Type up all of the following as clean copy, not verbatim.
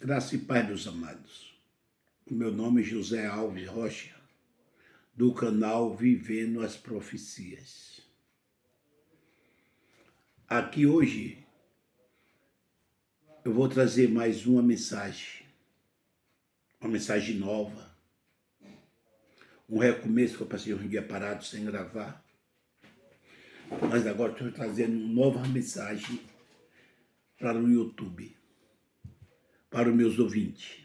Graça e paz, meus amados. O meu nome é José Alves Rocha, do canal Vivendo as Profecias. Aqui hoje eu vou trazer mais uma mensagem nova, um recomeço que eu passei um dia parado sem gravar, mas agora estou trazendo uma nova mensagem para o YouTube, para os meus ouvintes.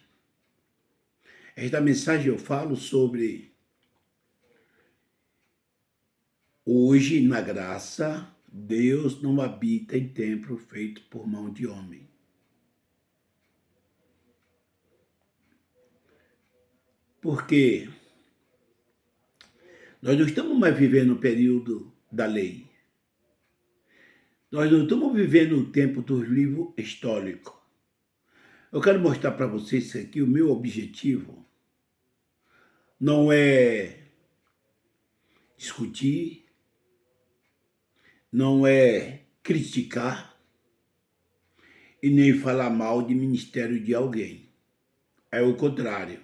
Esta mensagem eu falo sobre hoje, na graça, Deus não habita em templo feito por mão de homem. Porque nós não estamos mais vivendo o período da lei. Nós não estamos vivendo o tempo dos livros históricos. Eu quero mostrar para vocês que o meu objetivo não é discutir, não é criticar e nem falar mal de ministério de alguém. É o contrário.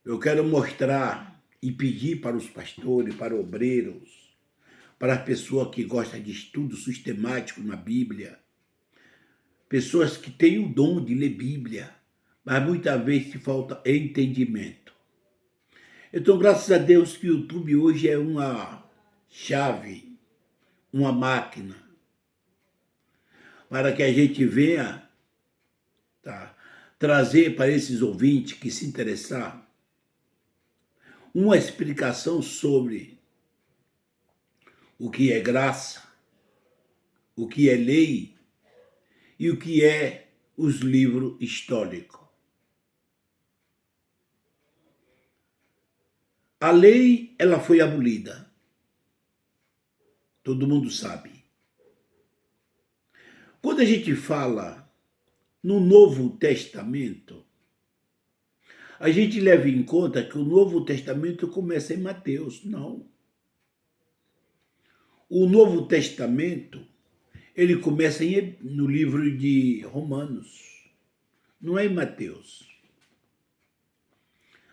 Eu quero mostrar e pedir para os pastores, para obreiros, para as pessoas que gostam de estudo sistemático na Bíblia, pessoas que têm o dom de ler Bíblia, mas muitas vezes te falta entendimento. Então, graças a Deus que o YouTube hoje é uma chave, uma máquina, para que a gente venha trazer para esses ouvintes que se interessar uma explicação sobre o que é graça, o que é lei e o que é os livros históricos. A lei, ela foi abolida. Todo mundo sabe. Quando a gente fala no Novo Testamento, a gente leva em conta que o Novo Testamento começa em Mateus. Não. O Novo Testamento, ele começa no livro de Romanos. Não é em Mateus.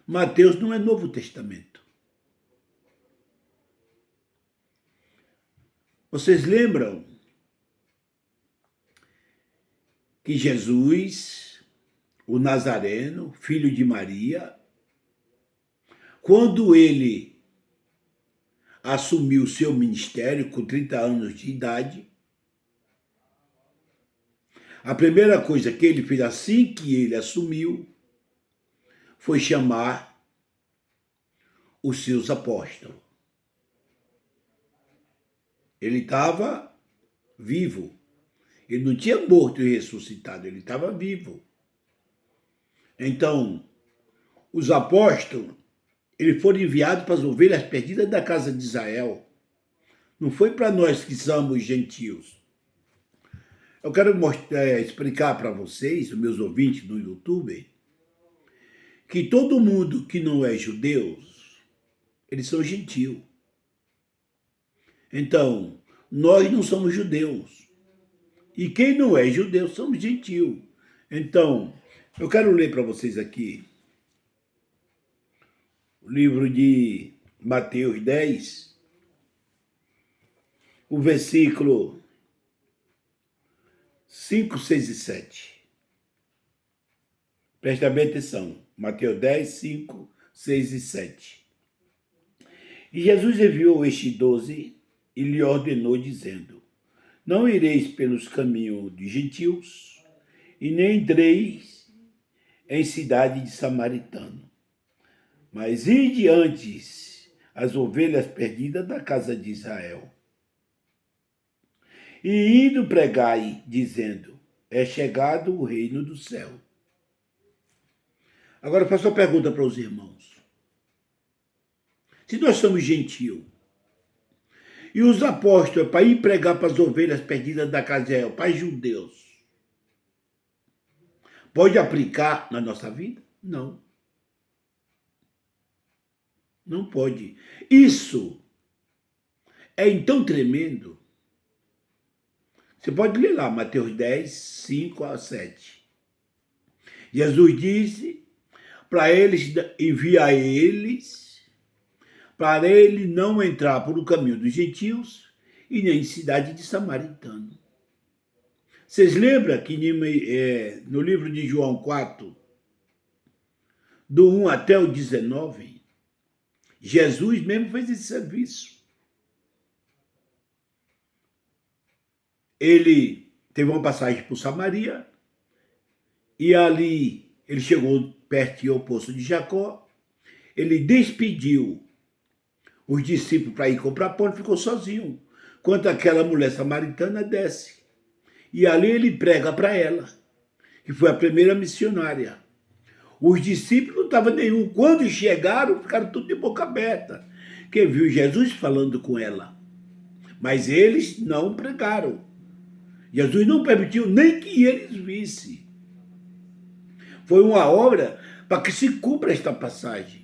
Mateus não é Novo Testamento. Vocês lembram que Jesus, o Nazareno, filho de Maria, quando ele assumiu seu ministério com 30 anos de idade, a primeira coisa que ele fez assim que ele assumiu foi chamar os seus apóstolos. Ele estava vivo. Ele não tinha morto e ressuscitado, ele estava vivo. Então, os apóstolos, eles foram enviados para as ovelhas perdidas da casa de Israel. Não foi para nós que somos gentios. Eu quero explicar para vocês, os meus ouvintes no YouTube, que todo mundo que não é judeu, eles são gentios. Então, nós não somos judeus. E quem não é judeu, somos gentios. Então, eu quero ler para vocês aqui o livro de Mateus 10, o versículo 5, 6 e 7. Presta bem atenção. Mateus 10, 5, 6 e 7. E Jesus enviou estes 12 e lhe ordenou, dizendo: não ireis pelos caminhos de gentios, e nem entreis em cidade de samaritano, mas ide antes as ovelhas perdidas da casa de Israel. E indo pregai, dizendo: é chegado o reino do céu. Agora faço uma pergunta para os irmãos. Se nós somos gentios, e os apóstolos para ir pregar para as ovelhas perdidas da casa de Israel, para os judeus, pode aplicar na nossa vida? Não. Não pode. Isso é então tremendo. Você pode ler lá, Mateus 10, 5 a 7. Jesus disse para eles, enviar eles, para ele não entrar por o caminho dos gentios e nem cidade de samaritano. Vocês lembram que no livro de João 4, do 1 até o 19, Jesus mesmo fez esse serviço. Ele teve uma passagem por Samaria, e ali ele chegou perto ao poço de Jacó, ele despediu os discípulos para ir comprar pão e ficou sozinho, enquanto aquela mulher samaritana desce. E ali ele prega para ela, que foi a primeira missionária. Os discípulos não estavam nenhum. Quando chegaram, ficaram tudo de boca aberta, que viu Jesus falando com ela. Mas eles não pregaram. Jesus não permitiu nem que eles vissem. Foi uma obra para que se cumpra esta passagem.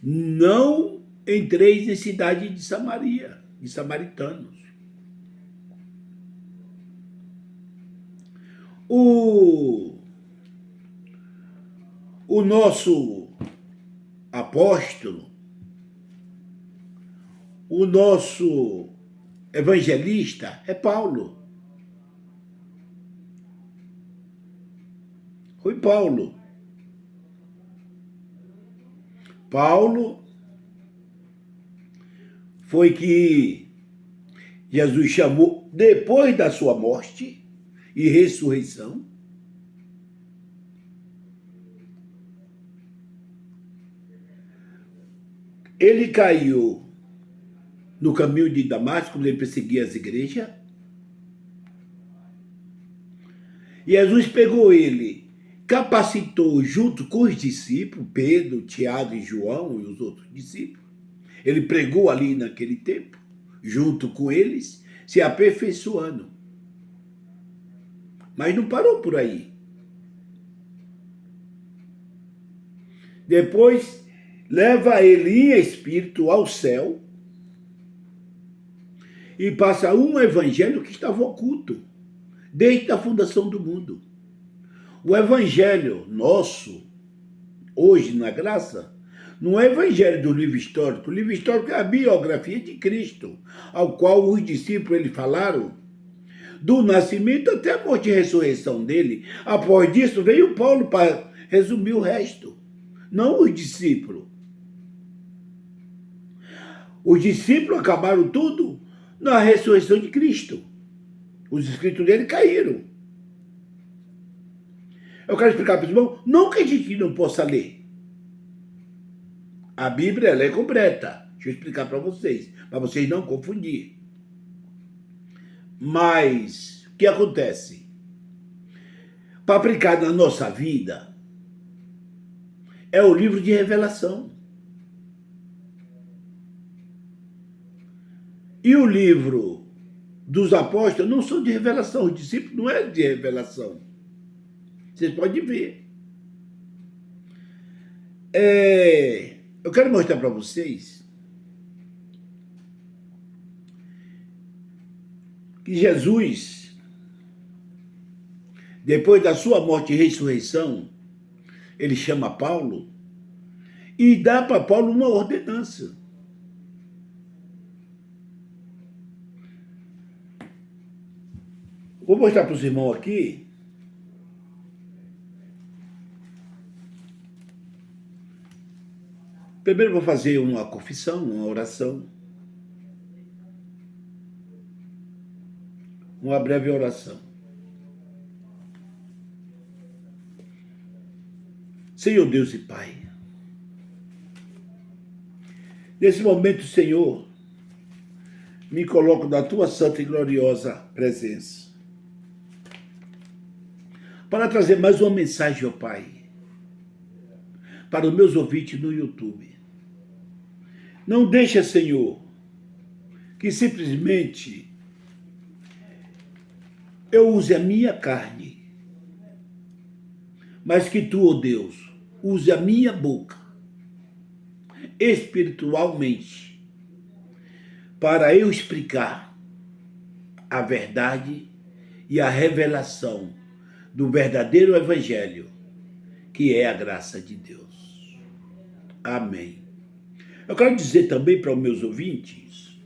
Não entreis em cidade de Samaria, de samaritanos. O nosso apóstolo, o nosso evangelista é Paulo. Foi Paulo. Paulo foi que Jesus chamou depois da sua morte e ressurreição. Ele caiu no caminho de Damasco, quando ele perseguia as igrejas. E Jesus pegou ele, capacitou junto com os discípulos, Pedro, Tiago e João e os outros discípulos. Ele pregou ali naquele tempo, junto com eles, se aperfeiçoando. Mas não parou por aí. Depois, leva ele em espírito ao céu e passa um evangelho que estava oculto desde a fundação do mundo. O evangelho nosso, hoje na graça, não é evangelho do livro histórico. O livro histórico é a biografia de Cristo, ao qual os discípulos eles falaram do nascimento até a morte e ressurreição dele. Após disso, veio Paulo para resumir o resto, não os discípulos. Os discípulos acabaram tudo na ressurreição de Cristo. Os escritos dele caíram. Eu quero explicar para os irmãos, não que a gente não possa ler. A Bíblia ela é completa. Deixa eu explicar para vocês não confundirem. Mas, o que acontece? Para aplicar na nossa vida, é o livro de revelação. E o livro dos apóstolos não são de revelação, os discípulos não é de revelação. Vocês podem ver. Eu quero mostrar para vocês que Jesus, depois da sua morte e ressurreição, ele chama Paulo e dá para Paulo uma ordenança. Vou mostrar para os irmãos aqui. Primeiro vou fazer uma confissão, uma oração. Uma breve oração. Senhor Deus e Pai, nesse momento, Senhor, me coloco na Tua santa e gloriosa presença para trazer mais uma mensagem, ó Pai, para os meus ouvintes no YouTube. Não deixa, Senhor, que simplesmente eu use a minha carne, mas que Tu, ó Deus, use a minha boca, espiritualmente, para eu explicar a verdade e a revelação do verdadeiro evangelho que é a graça de Deus. Amém. Eu quero dizer também para os meus ouvintes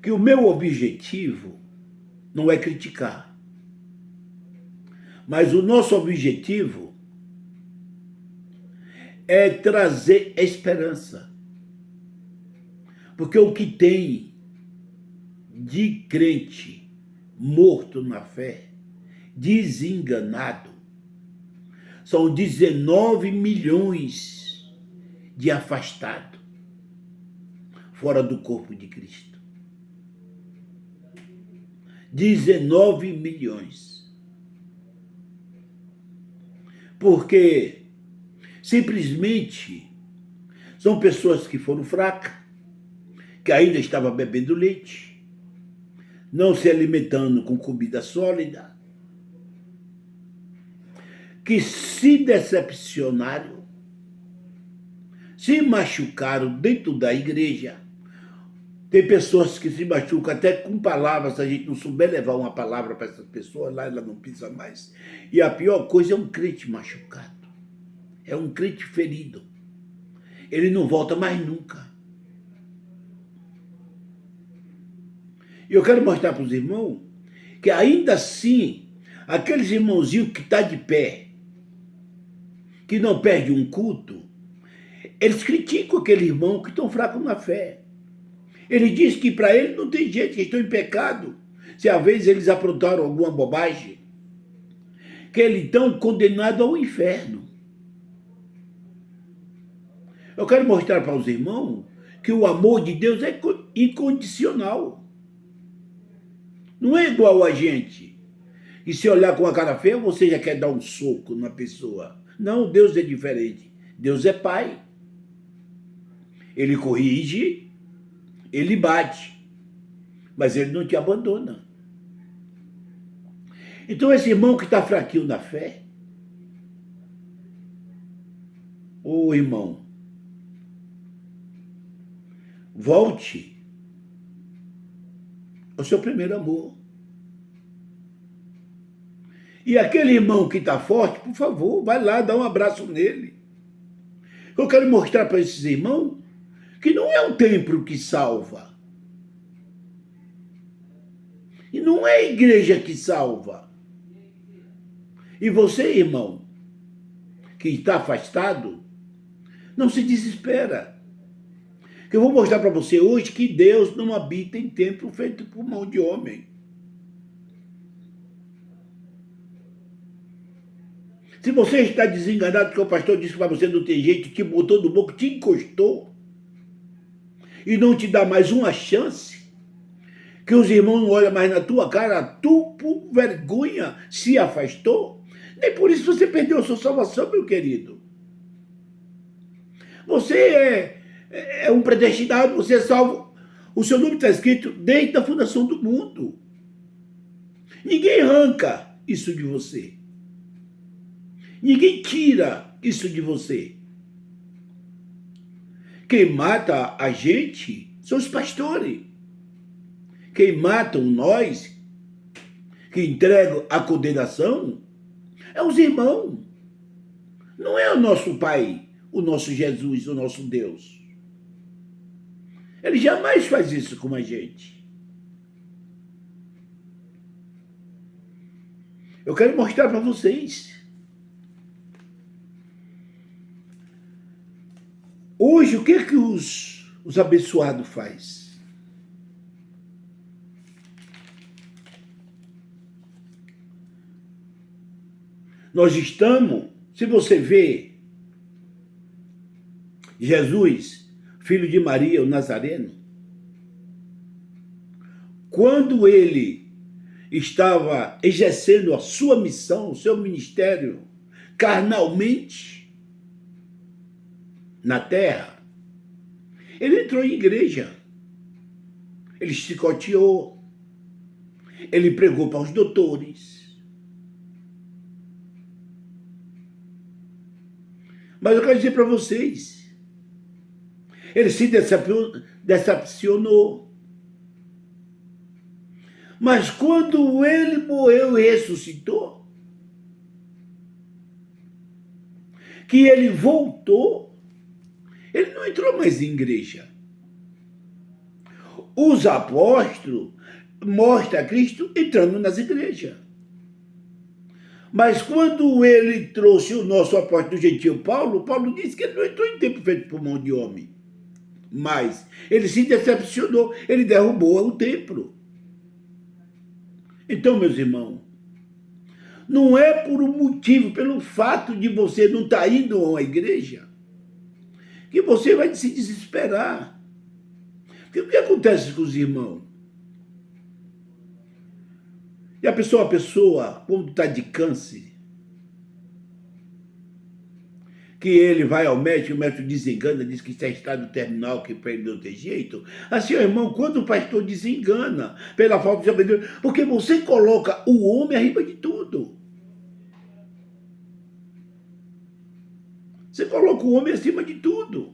que o meu objetivo não é criticar, mas o nosso objetivo é trazer esperança. Porque o que tem de crente morto na fé, desenganado, são 19 milhões de afastados fora do corpo de Cristo. 19 milhões. Porque simplesmente são pessoas que foram fracas, que ainda estavam bebendo leite, não se alimentando com comida sólida, que se decepcionaram, se machucaram dentro da igreja. Tem pessoas que se machucam até com palavras, se a gente não souber levar uma palavra para essas pessoas, lá ela não pisa mais. E a pior coisa é um crente machucado, é um crente ferido. Ele não volta mais nunca. E eu quero mostrar para os irmãos que ainda assim, aqueles irmãozinhos que estão de pé, que não perde um culto, eles criticam aquele irmão que estão fracos na fé. Ele diz que para ele não tem jeito, que estão em pecado. Se às vezes eles aprontaram alguma bobagem, que eles estão condenados ao inferno. Eu quero mostrar para os irmãos que o amor de Deus é incondicional. Não é igual a gente. E se olhar com a cara feia, você já quer dar um soco na pessoa. Não, Deus é diferente. Deus é pai. Ele corrige, ele bate, mas ele não te abandona. Então esse irmão que está fraquinho na fé, ô irmão, volte ao seu primeiro amor. E aquele irmão que está forte, por favor, vai lá, dá um abraço nele. Eu quero mostrar para esses irmãos que não é o templo que salva. E não é a igreja que salva. E você, irmão, que está afastado, não se desespera. Que eu vou mostrar para você hoje que Deus não habita em templo feito por mão de homem. Se você está desenganado que o pastor disse para você não tem jeito, te botou do boco, te encostou e não te dá mais uma chance, que os irmãos não olham mais na tua cara, tu por vergonha se afastou, nem por isso você perdeu a sua salvação, meu querido. Você é um predestinado, você é salvo. O seu nome está escrito desde a fundação do mundo. Ninguém arranca isso de você. Ninguém tira isso de você. Quem mata a gente são os pastores. Quem matam nós, que entregam a condenação, é os irmãos. Não é o nosso Pai, o nosso Jesus, o nosso Deus. Ele jamais faz isso com a gente. Eu quero mostrar para vocês. Hoje, o que é que os abençoados fazem? Nós estamos, se você vê Jesus, filho de Maria, o Nazareno, quando ele estava exercendo a sua missão, o seu ministério, carnalmente, na terra, ele entrou em igreja, ele chicoteou, ele pregou para os doutores. Mas eu quero dizer para vocês, ele se decepcionou. Mas quando ele morreu e ressuscitou, que ele voltou, ele não entrou mais em igreja. Os apóstolos mostram Cristo entrando nas igrejas. Mas quando ele trouxe o nosso apóstolo gentil Paulo, Paulo disse que ele não entrou em templo feito por mão de homem. Mas ele se decepcionou, ele derrubou o templo. Então, meus irmãos, não é por um motivo, pelo fato de você não estar indo a uma igreja, que você vai se desesperar. Porque o que acontece com os irmãos? E a pessoa, quando está de câncer, que ele vai ao médico, o médico desengana, diz que está em estado terminal, que para ele não tem jeito. Assim, irmão, quando o pastor desengana pela falta de sabedoria, porque você coloca o homem acima de tudo. Você coloca o homem acima de tudo.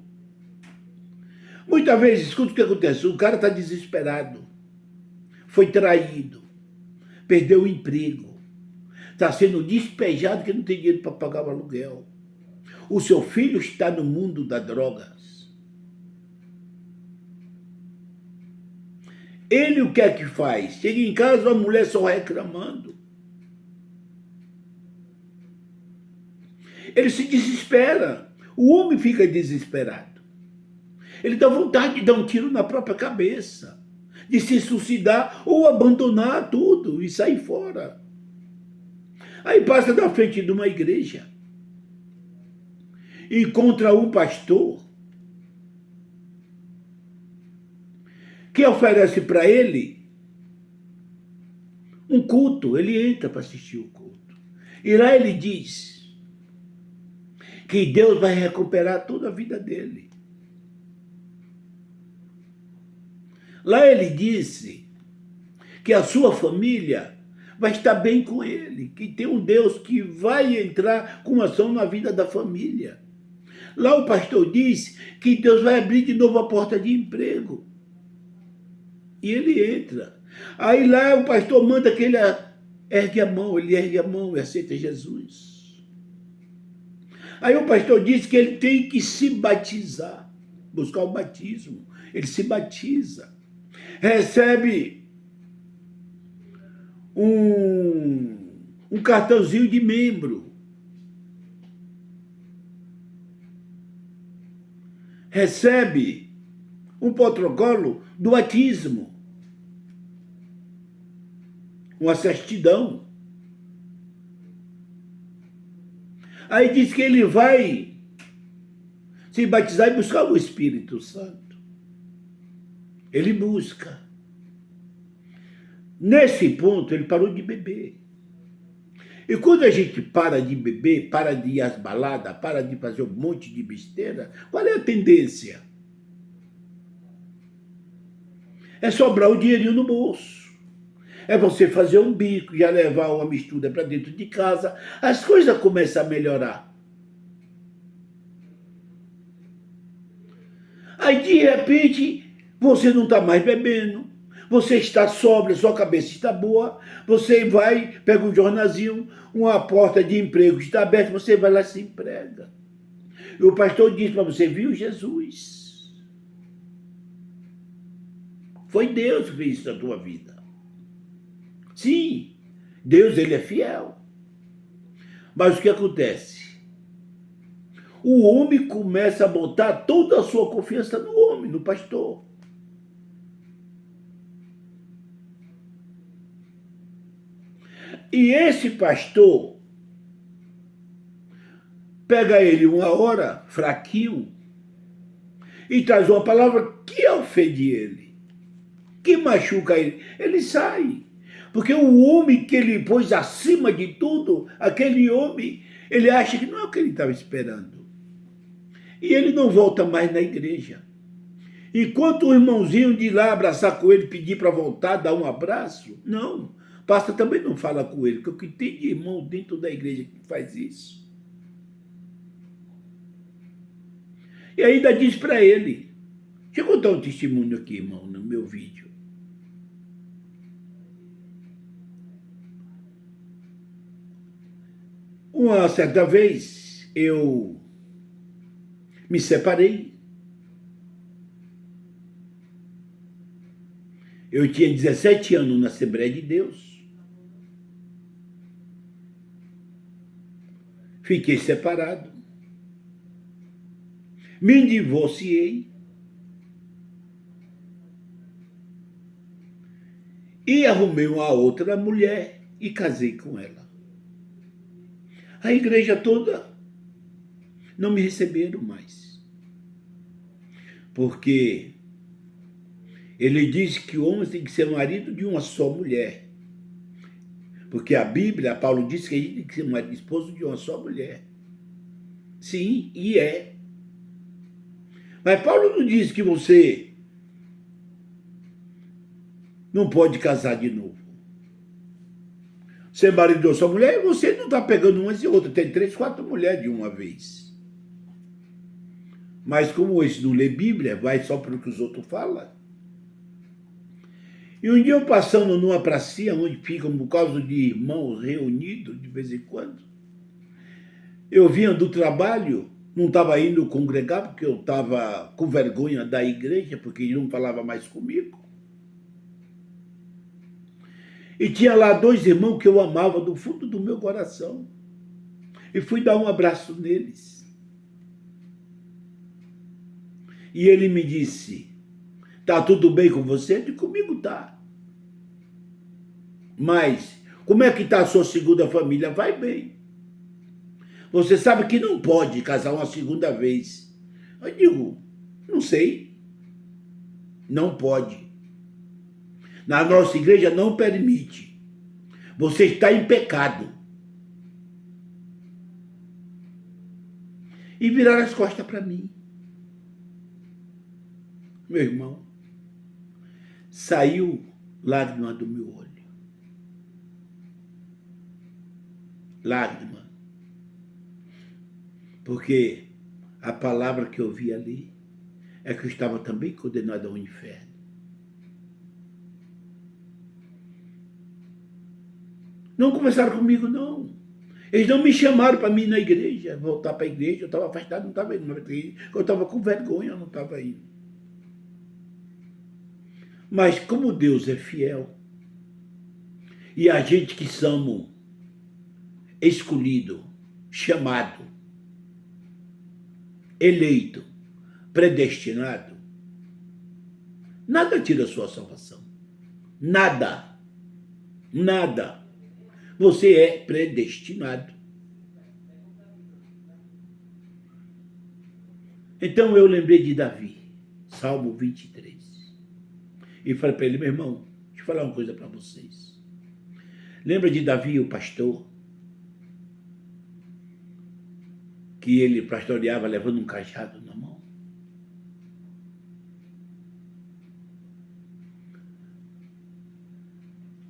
Muitas vezes, escuta o que acontece, o cara está desesperado, foi traído, perdeu o emprego, está sendo despejado porque não tem dinheiro para pagar o aluguel. O seu filho está no mundo das drogas. Ele o que é que faz? Chega em casa, a mulher só reclamando. Ele se desespera. O homem fica desesperado. Ele dá vontade de dar um tiro na própria cabeça, de se suicidar ou abandonar tudo e sair fora. Aí passa da frente de uma igreja, encontra um pastor que oferece para ele um culto. Ele entra para assistir o culto. E lá ele diz que Deus vai recuperar toda a vida dele. Lá ele disse que a sua família vai estar bem com ele, que tem um Deus que vai entrar com ação na vida da família. Lá o pastor diz que Deus vai abrir de novo a porta de emprego. E ele entra. Aí lá o pastor manda que ele ergue a mão e aceita Jesus. Aí o pastor diz que ele tem que se batizar, buscar o batismo. Ele se batiza, recebe um cartãozinho de membro, recebe um protocolo do batismo, uma certidão. Aí diz que ele vai se batizar e buscar o Espírito Santo. Ele busca. Nesse ponto, ele parou de beber. E quando a gente para de beber, para de ir às baladas, para de fazer um monte de besteira, qual é a tendência? É sobrar o dinheirinho no bolso. É você fazer um bico, já levar uma mistura para dentro de casa, as coisas começam a melhorar. Aí, de repente, você não está mais bebendo, você está sóbrio, sua cabeça está boa, você vai, pega um jornalzinho, uma porta de emprego está aberta, você vai lá e se emprega. E o pastor diz para você, viu Jesus? Foi Deus que fez isso na tua vida. Sim, Deus, ele é fiel. Mas o que acontece? O homem começa a botar toda a sua confiança no homem, no pastor. E esse pastor pega ele uma hora, fraquinho, e traz uma palavra que ofende ele, que machuca ele. Ele sai. Porque o homem que ele pôs acima de tudo, aquele homem, ele acha que não é o que ele estava esperando. E ele não volta mais na igreja. Enquanto o irmãozinho de lá abraçar com ele, pedir para voltar, dar um abraço, não. O pastor também não fala com ele, porque o que tem de irmão dentro da igreja que faz isso? E ainda diz para ele, deixa eu contar um testemunho aqui, irmão, no meu vídeo. Uma certa vez, eu Me separei. Eu tinha 17 anos na Assembleia de Deus. Fiquei separado. Me divorciei. E arrumei uma outra mulher e casei com ela. A igreja toda não me receberam mais. Porque ele diz que o homem tem que ser marido de uma só mulher. Porque a Bíblia, Paulo diz que a gente tem que ser esposo de uma só mulher. Sim, e é. Mas Paulo não diz que você não pode casar de novo. Ser marido de uma só mulher, você não está pegando uma e outra. Tem 3, 4 mulheres de uma vez. Mas como esse não lê Bíblia, vai só pelo que os outros falam. E um dia eu passando numa pracinha onde ficam por causa de irmãos reunidos de vez em quando, eu vinha do trabalho, não estava indo congregar porque eu estava com vergonha da igreja, porque ele não falava mais comigo. E tinha lá 2 irmãos que eu amava do fundo do meu coração. E fui dar um abraço neles. E ele me disse, tá tudo bem com você? Eu disse, comigo tá. Mas, como é que está a sua segunda família? Vai bem. Você sabe que não pode casar uma segunda vez. Eu digo, não sei. Não pode. Na nossa igreja não permite. Você está em pecado. E viraram as costas para mim. Meu irmão, saiu lágrima do meu olho. Lágrima. Porque a palavra que eu vi ali é que eu estava também condenado ao inferno. Não conversaram comigo, não. Eles não me chamaram para mim na igreja, voltar para a igreja. Eu estava afastado, não estava indo. Eu estava com vergonha, eu não estava indo. Mas como Deus é fiel, e a gente que somos escolhido, chamado, eleito, predestinado, nada tira a sua salvação. Nada. Nada. Você é predestinado. Então eu lembrei de Davi, Salmo 23. E falei para ele, meu irmão, deixa eu falar uma coisa para vocês. Lembra de Davi, o pastor? Que ele pastoreava levando um cajado na mão?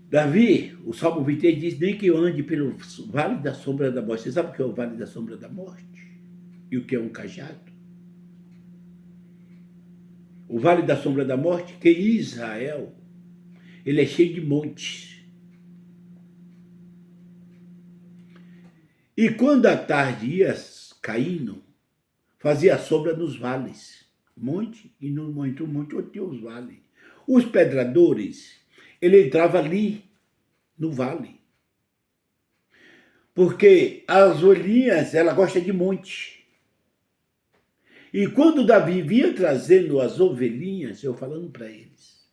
Davi, o Salmo 23 diz, nem que eu ande pelo vale da sombra da morte. Você sabe o que é o vale da sombra da morte? E o que é um cajado? O vale da sombra da morte, que Israel, ele é cheio de montes. E quando a tarde ia caindo, fazia sombra nos vales. Monte, e no monte onde tinha os vales. Os pedradores, ele entrava ali, no vale. Porque as ovelhinhas, ela gosta de monte. E quando Davi vinha trazendo as ovelhinhas, eu falando para eles,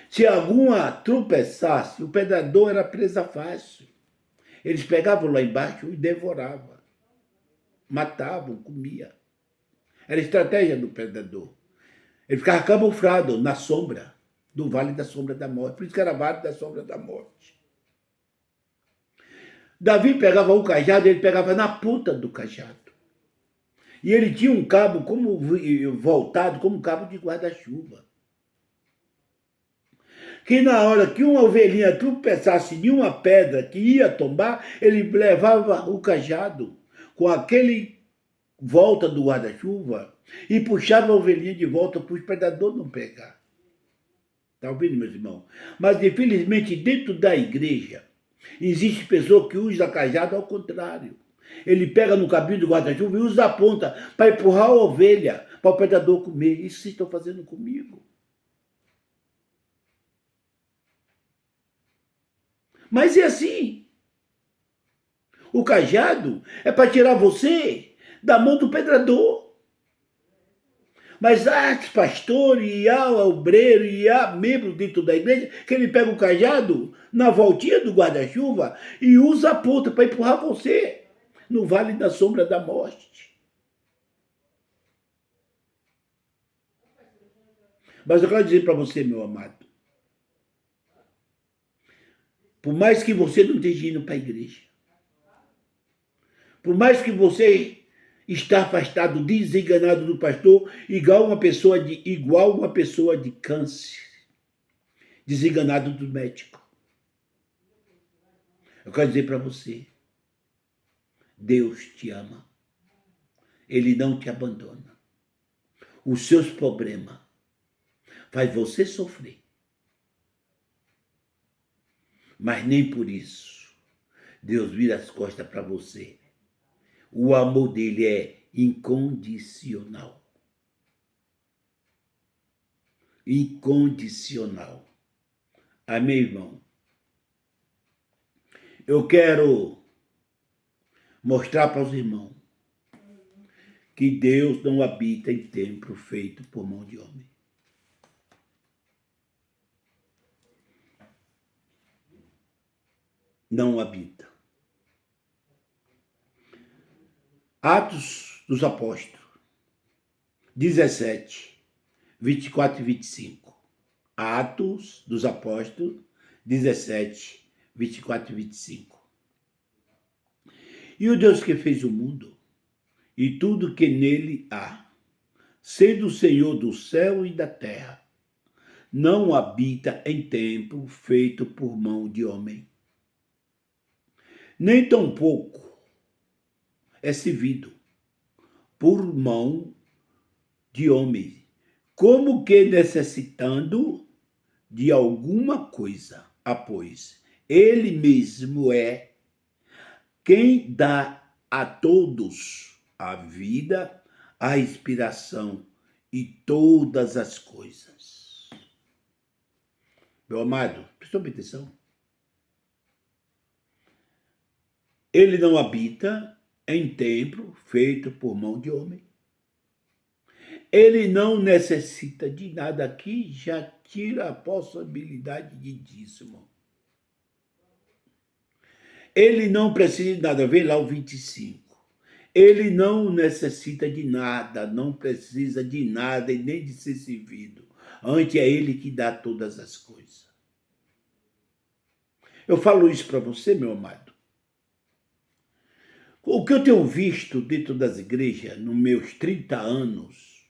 se alguma tropeçasse, o pedrador era presa fácil. Eles pegavam lá embaixo e devoravam. Matavam, comiam. Era a estratégia do predador. Ele ficava camuflado na sombra do Vale da Sombra da Morte. Por isso que era Vale da Sombra da Morte. Davi pegava o cajado, ele pegava na ponta do cajado. E ele tinha um cabo como voltado, como um cabo de guarda-chuva. Que na hora que uma ovelhinha tropeçasse em uma pedra que ia tombar, ele levava o cajado com aquele volta do guarda-chuva e puxava a ovelhinha de volta para os predadores não pegar. Está ouvindo, meus irmãos? Mas, infelizmente, dentro da igreja, existe pessoa que usa cajado ao contrário. Ele pega no cabinho do guarda-chuva e usa a ponta para empurrar a ovelha, para o predador comer. Isso vocês estão fazendo comigo. Mas é assim. O cajado é para tirar você da mão do predador. Mas há pastor e há obreiro e há membro dentro da igreja que ele pega o cajado na voltinha do guarda-chuva e usa a ponta para empurrar você no vale da sombra da morte. Mas eu quero dizer para você, meu amado, por mais que você não esteja indo para a igreja, por mais que você está afastado, desenganado do pastor, igual uma pessoa de câncer, desenganado do médico. Eu quero dizer para você, Deus te ama. Ele não te abandona. Os seus problemas faz você sofrer. Mas nem por isso Deus vira as costas para você. O amor dele é incondicional. Incondicional. Amém, irmão? Eu quero mostrar para os irmãos que Deus não habita em templo feito por mão de homem. Não habita. Atos dos Apóstolos, 17, 24 e 25. Atos dos Apóstolos, 17, 24 e 25. E o Deus que fez o mundo e tudo que nele há, sendo o Senhor do céu e da terra, não habita em templo feito por mão de homem, nem tampouco é servido por mão de homem, como que necessitando de alguma coisa, pois ele mesmo é quem dá a todos a vida, a inspiração e todas as coisas. Meu amado, prestou atenção? Ele não habita em templo feito por mão de homem. Ele não necessita de nada. Aqui já tira a possibilidade de dízimo. Ele não precisa de nada. Vê lá o 25. Ele não necessita de nada, não precisa de nada e nem de ser servido. Antes é ele que dá todas as coisas. Eu falo isso para você, meu amado. O que eu tenho visto dentro das igrejas, nos meus 30 anos,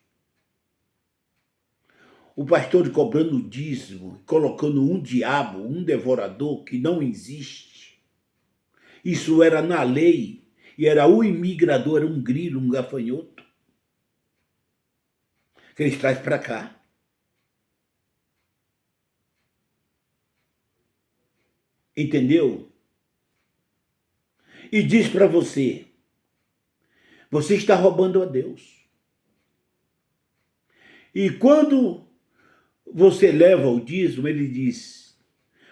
o pastor cobrando dízimo, colocando um diabo, um devorador que não existe. Isso era na lei, e era o imigrador, era um grilo, um gafanhoto, que eles trazem para cá. Entendeu? E diz para você, você está roubando a Deus. E quando você leva o dízimo, ele diz,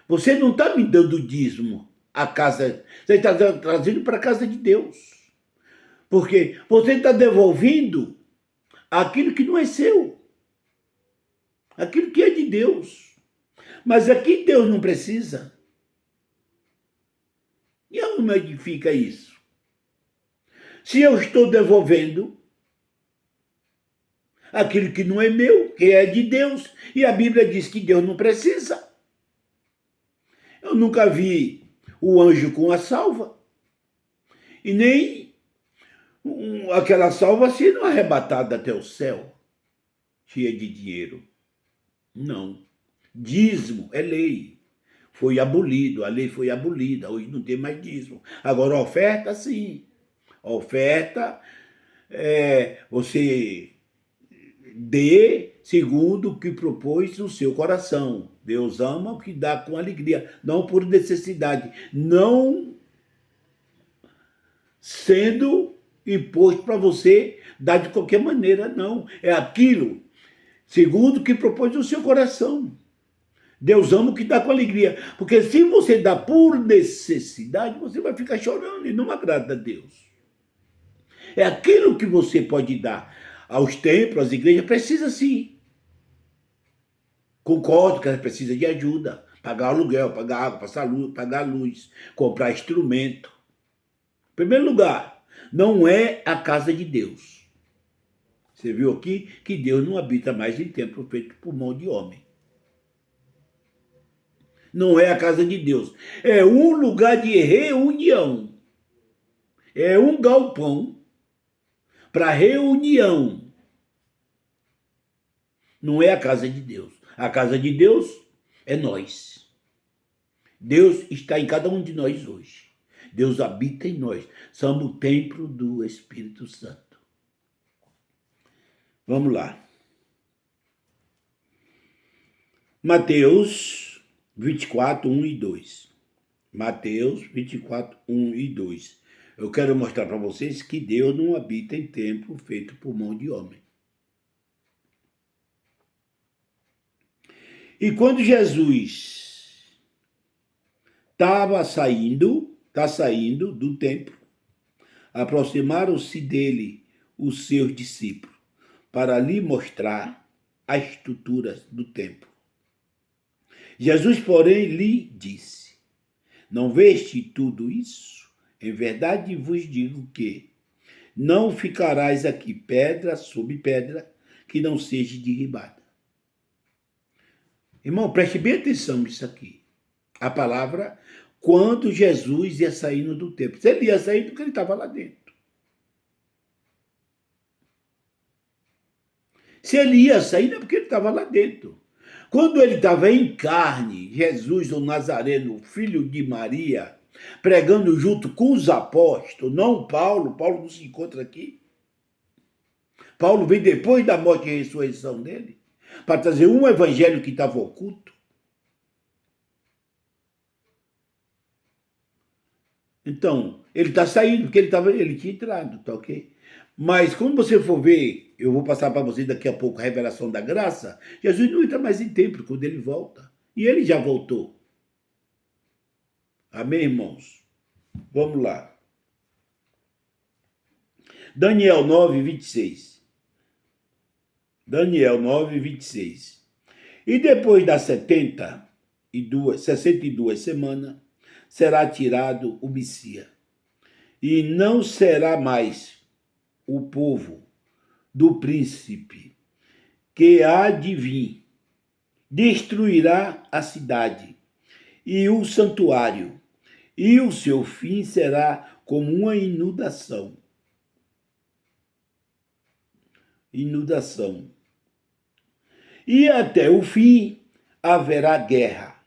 você não está me dando dízimo à casa, você está trazendo para a casa de Deus. Porque você está devolvendo aquilo que não é seu. Aquilo que é de Deus. Mas aqui Deus não precisa. E onde edifica isso? Se eu estou devolvendo aquilo que não é meu, que é de Deus, e a Bíblia diz que Deus não precisa. Eu nunca vi o anjo com a salva, e nem aquela salva sendo arrebatada até o céu, cheia de dinheiro. Não. Dízimo é lei. Foi abolido, a lei foi abolida, hoje não tem mais dízimo. Agora, a oferta, sim. A oferta, você dê segundo o que propôs no seu coração. Deus ama o que dá com alegria, não por necessidade. Não sendo imposto para você dar de qualquer maneira, não. É aquilo, segundo o que propôs o seu coração. Deus ama o que dá com alegria. Porque se você dá por necessidade, você vai ficar chorando e não agrada a Deus. É aquilo que você pode dar aos templos, às igrejas, precisa sim. Concordo que ela precisa de ajuda. Pagar aluguel, pagar água, passar luz, pagar luz, comprar instrumento. Em primeiro lugar, não é a casa de Deus. Você viu aqui que Deus não habita mais em templo feito por mão de homem. Não é a casa de Deus. É um lugar de reunião. É um galpão para reunião. Não é a casa de Deus. A casa de Deus é nós. Deus está em cada um de nós hoje. Deus habita em nós. Somos o templo do Espírito Santo. Vamos lá. Mateus 24, 1 e 2. Mateus 24, 1 e 2. Eu quero mostrar para vocês que Deus não habita em templo feito por mão de homem. E quando Jesus está saindo do templo, aproximaram-se dele os seus discípulos para lhe mostrar as estruturas do templo. Jesus, porém, lhe disse: não veste tudo isso? Em verdade vos digo que não ficarás aqui pedra sobre pedra que não seja derribada. Irmão, preste bem atenção nisso aqui. A palavra, quando Jesus ia saindo do templo. Se ele ia saindo porque ele estava lá dentro. Se ele ia saindo é porque ele estava lá dentro. Quando ele estava em carne, Jesus, o Nazareno, filho de Maria, pregando junto com os apóstolos, não Paulo não se encontra aqui. Paulo veio depois da morte e ressurreição dele, para trazer um evangelho que estava oculto. Então, ele está saindo, porque ele tinha entrado, tá ok? Mas quando você for ver, eu vou passar para vocês daqui a pouco a revelação da graça, Jesus não entra mais em templo quando ele volta. E ele já voltou. Amém, irmãos? Vamos lá. Daniel 9, 26. Daniel 9, 26. E depois das 62 semanas, será tirado o Messias. E não será mais o povo do príncipe que há de vir. Destruirá a cidade e o santuário, e o seu fim será como uma inundação. Inundação. E até o fim haverá guerra.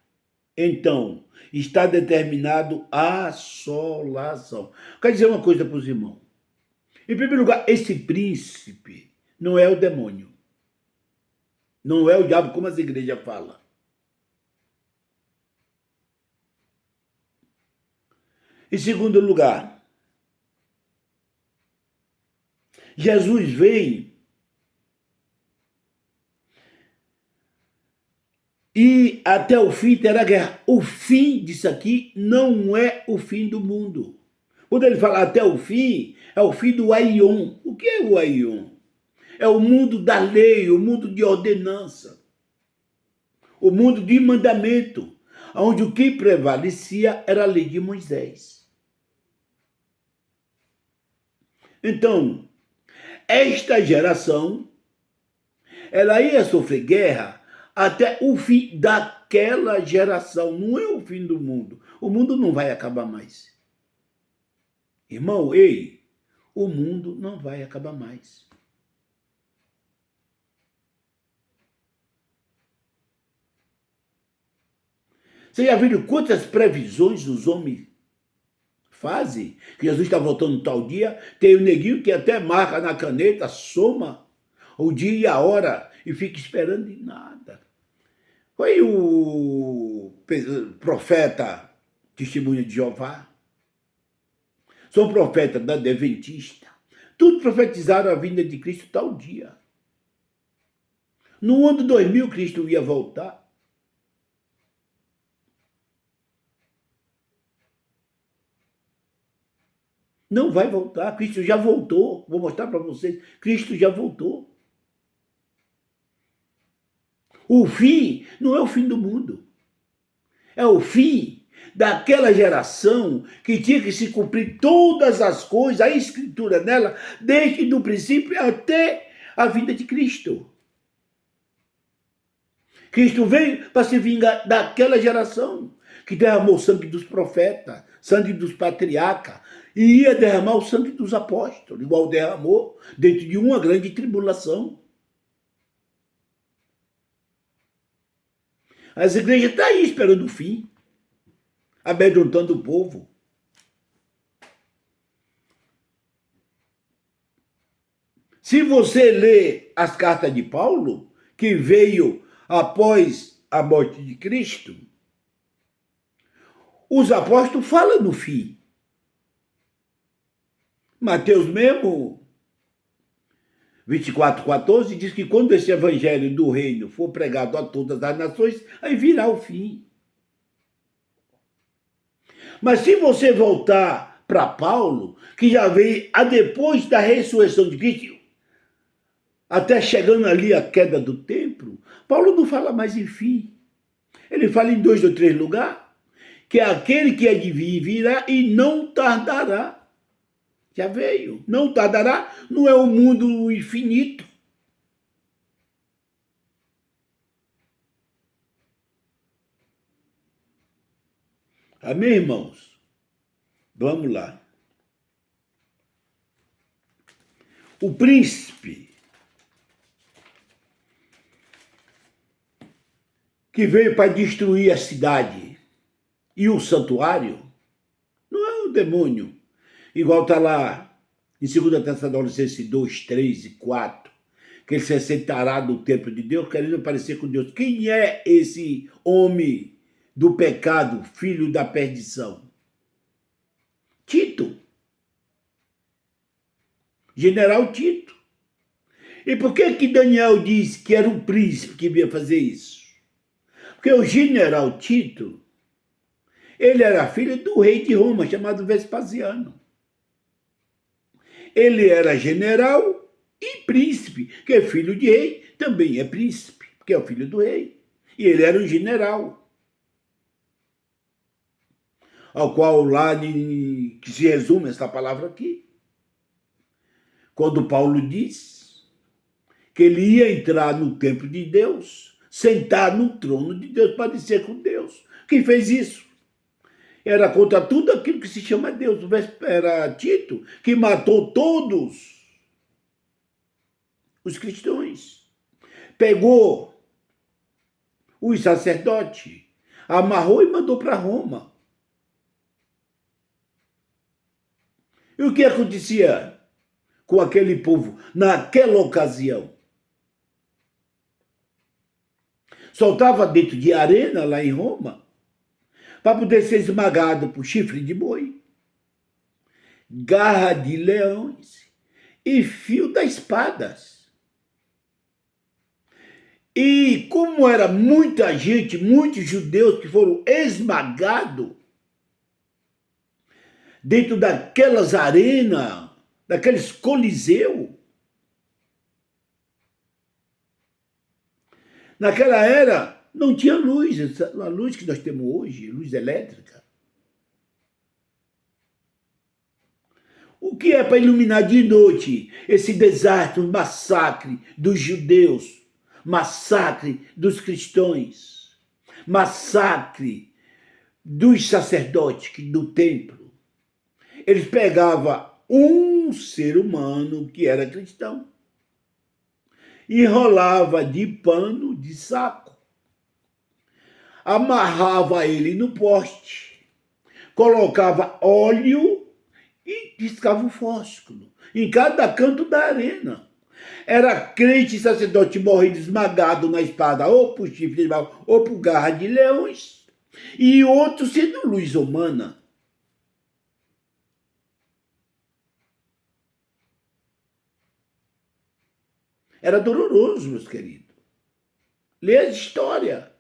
Então, está determinado a assolação. Quer dizer uma coisa para os irmãos. Em primeiro lugar, esse príncipe não é o demônio. Não é o diabo, como as igrejas falam. Em segundo lugar, Jesus vem e até o fim terá guerra. O fim disso aqui não é o fim do mundo. Quando ele fala até o fim, é o fim do Aion. O que é o Aion? É o mundo da lei, o mundo de ordenança, o mundo de mandamento, onde o que prevalecia era a lei de Moisés. Então, esta geração, ela ia sofrer guerra até o fim daquela geração. Não é o fim do mundo. O mundo não vai acabar mais. Irmão, ei, o mundo não vai acabar mais. Você já viu quantas previsões os homens fazem? Que Jesus está voltando tal dia, tem o neguinho que até marca na caneta, soma o dia e a hora e fica esperando de nada. Foi o profeta Testemunha de Jeová. são profetas da Adventista. Tudo profetizaram a vinda de Cristo tal dia. No ano 2000, Cristo ia voltar. Não vai voltar, Cristo já voltou. Vou mostrar para vocês, Cristo já voltou. O fim não é o fim do mundo. É o fim daquela geração que tinha que se cumprir todas as coisas, a escritura dela, desde o princípio até a vinda de Cristo. Cristo veio para se vingar daquela geração que derramou o sangue dos profetas, sangue dos patriarcas, e ia derramar o sangue dos apóstolos, igual derramou dentro de uma grande tribulação. As igrejas estão aí esperando o fim, amedrontando o povo. Se você lê as cartas de Paulo, que veio após a morte de Cristo, os apóstolos falam no fim. Mateus mesmo, 24:14, diz que quando esse evangelho do reino for pregado a todas as nações, aí virá o fim. Mas se você voltar para Paulo, que já veio depois da ressurreição de Cristo, até chegando ali a queda do templo, Paulo não fala mais em fim. Ele fala em 2 ou 3 lugares, que é aquele que é de vir virá e não tardará. Já veio. Não tardará, não é um mundo infinito. Amém, irmãos? Vamos lá. O príncipe que veio para destruir a cidade e o santuário não é o demônio. Igual está lá em 2 Tessalonicenses 2, 3 e 4, que ele se sentará no templo de Deus, querendo aparecer com Deus. Quem é esse homem do pecado, filho da perdição? Tito. General Tito. E por que Daniel disse que era um príncipe que ia fazer isso? Porque o general Tito, ele era filho do rei de Roma, chamado Vespasiano. Ele era general e príncipe, que é filho de rei, também é príncipe, porque é o filho do rei. E ele era um general, ao qual lá que se resume essa palavra aqui. Quando Paulo diz que ele ia entrar no templo de Deus, sentar no trono de Deus, parecer com Deus. Quem fez isso? Era contra tudo aquilo que se chama Deus. Era Tito, que matou todos os cristãos. Pegou os sacerdotes, amarrou e mandou para Roma. E o que acontecia com aquele povo naquela ocasião? Soltava dentro de arena lá em Roma, para poder ser esmagado por chifre de boi, garra de leões e fio das espadas. E como era muita gente, muitos judeus que foram esmagados dentro daquelas arenas, daqueles coliseus, naquela era não tinha luz, a luz que nós temos hoje, luz elétrica. O que é para iluminar de noite esse desastre, o massacre dos judeus, massacre dos cristãos, massacre dos sacerdotes do templo? Eles pegavam um ser humano que era cristão, enrolava de pano, de saco, amarrava ele no poste, colocava óleo e piscava o fósforo em cada canto da arena. Era crente e sacerdote morrendo esmagado na espada, ou por chifre de mal, ou por garra de leões, e outro sendo luz humana. Era doloroso, meus queridos. Lê a história.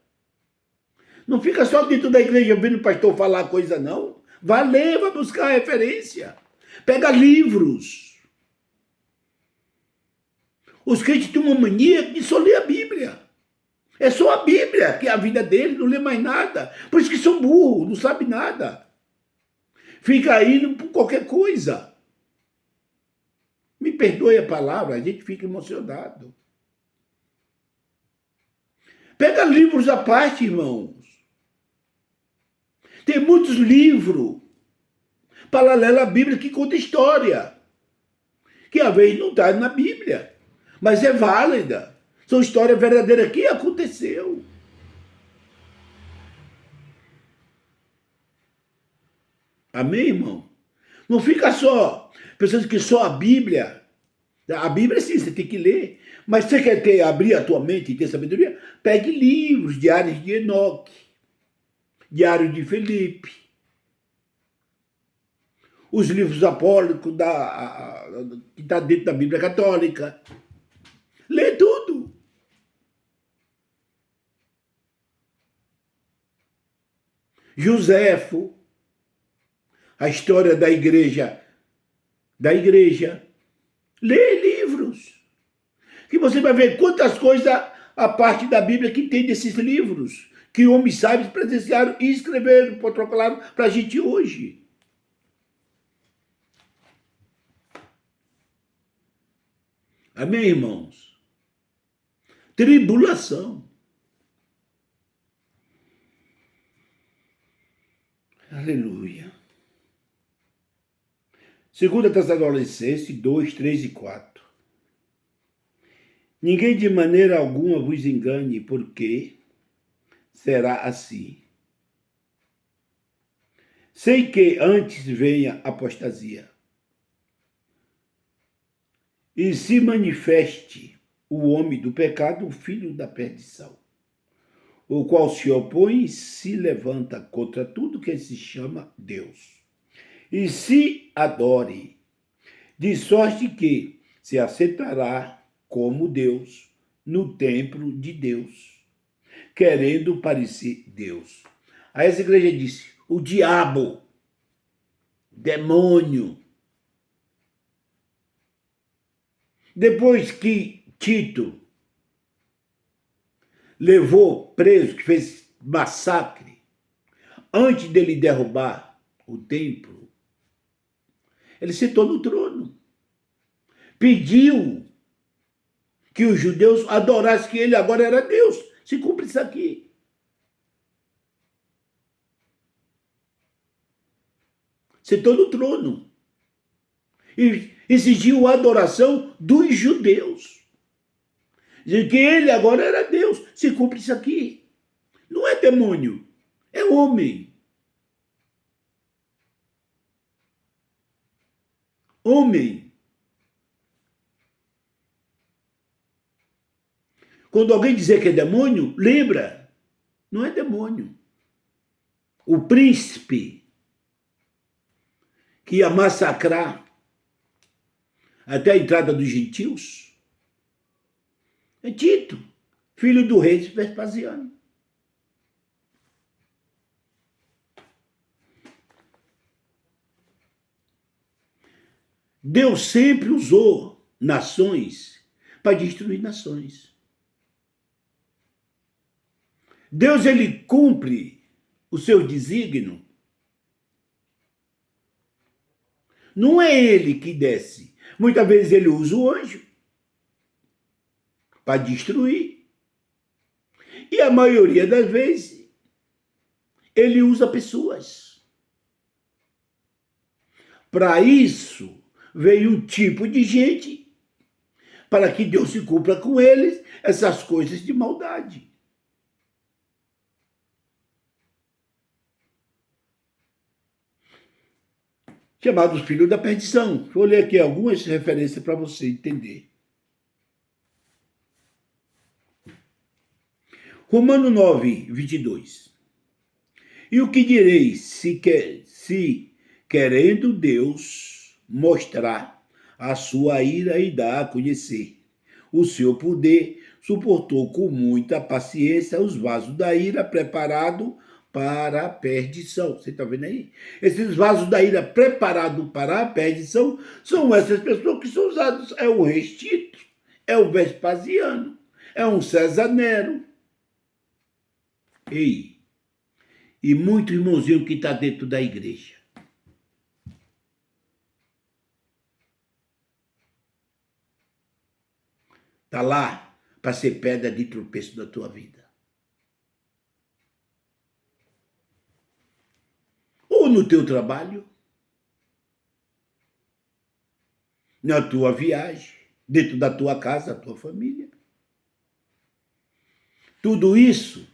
Não fica só dentro da igreja vendo o pastor falar coisa, não. Vai ler, vai buscar referência. Pega livros. Os crentes têm uma mania de só ler a Bíblia. É só a Bíblia que é a vida dele, não lê mais nada. Por isso que são burros, não sabem nada. Fica indo por qualquer coisa. Me perdoe a palavra, a gente fica emocionado. Pega livros à parte, irmãos. Tem muitos livros paralelos à Bíblia que contam história. Que às vezes não está na Bíblia, mas é válida. São histórias verdadeiras que aconteceu. Amém, irmão? Não fica só pensando que só a Bíblia sim, você tem que ler. Mas você quer abrir a tua mente e ter sabedoria? Pegue livros, diários de Enoque, diário de Felipe, os livros apócrifos que está dentro da Bíblia Católica. Lê tudo. Joséfo, a história da igreja. Lê livros. Que você vai ver quantas coisas a parte da Bíblia que tem desses livros. Que homens sábios presenciaram e escreveram, protocolaram para a gente hoje. Amém, irmãos? Tribulação. Aleluia. 2 Tessalonicenses 2, 3 e 4. Ninguém de maneira alguma vos engane, porque será assim. Sem que antes venha apostasia e se manifeste o homem do pecado, o filho da perdição, o qual se opõe e se levanta contra tudo que se chama Deus, e se adore, de sorte que se aceitará como Deus no templo de Deus, querendo parecer Deus. Aí essa igreja disse, o diabo, demônio. Depois que Tito levou preso, que fez massacre, antes dele derrubar o templo, ele sentou no trono. Pediu que os judeus adorassem que ele agora era Deus. Se cumpre isso aqui. Sentou no trono. E exigiu a adoração dos judeus. De que ele agora era Deus. Se cumpre isso aqui. Não é demônio, é homem. Homem. Quando alguém dizer que é demônio, lembra, não é demônio. O príncipe que ia massacrar até a entrada dos gentios é Tito, filho do rei Vespasiano. Deus sempre usou nações para destruir nações. Deus, ele cumpre o seu desígnio. Não é ele que desce. Muitas vezes ele usa o anjo para destruir. E a maioria das vezes ele usa pessoas. Para isso veio um tipo de gente para que Deus se cumpra com eles essas coisas de maldade. Chamados filhos da perdição. Vou ler aqui algumas referências para você entender. Romanos 9, 22. E o que direis se querendo Deus mostrar a sua ira e dar a conhecer o seu poder, suportou com muita paciência os vasos da ira preparado para a perdição. Você está vendo aí? Esses vasos da ira preparados para a perdição são essas pessoas que são usadas. É o rei Tito, é o Vespasiano, é um César Nero. Ei, e muito irmãozinho que está dentro da igreja. Está lá para ser pedra de tropeço da tua vida. Ou no teu trabalho, na tua viagem, dentro da tua casa, da tua família. Tudo isso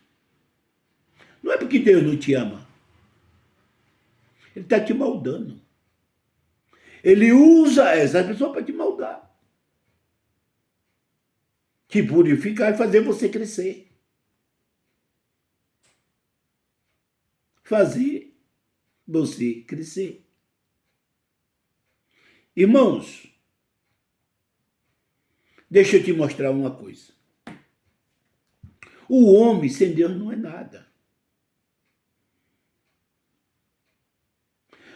não é porque Deus não te ama. Ele está te maldando. Ele usa essa pessoa para te maldar. Te purificar e fazer você crescer. Fazer você crescer. Irmãos, deixa eu te mostrar uma coisa. O homem sem Deus não é nada.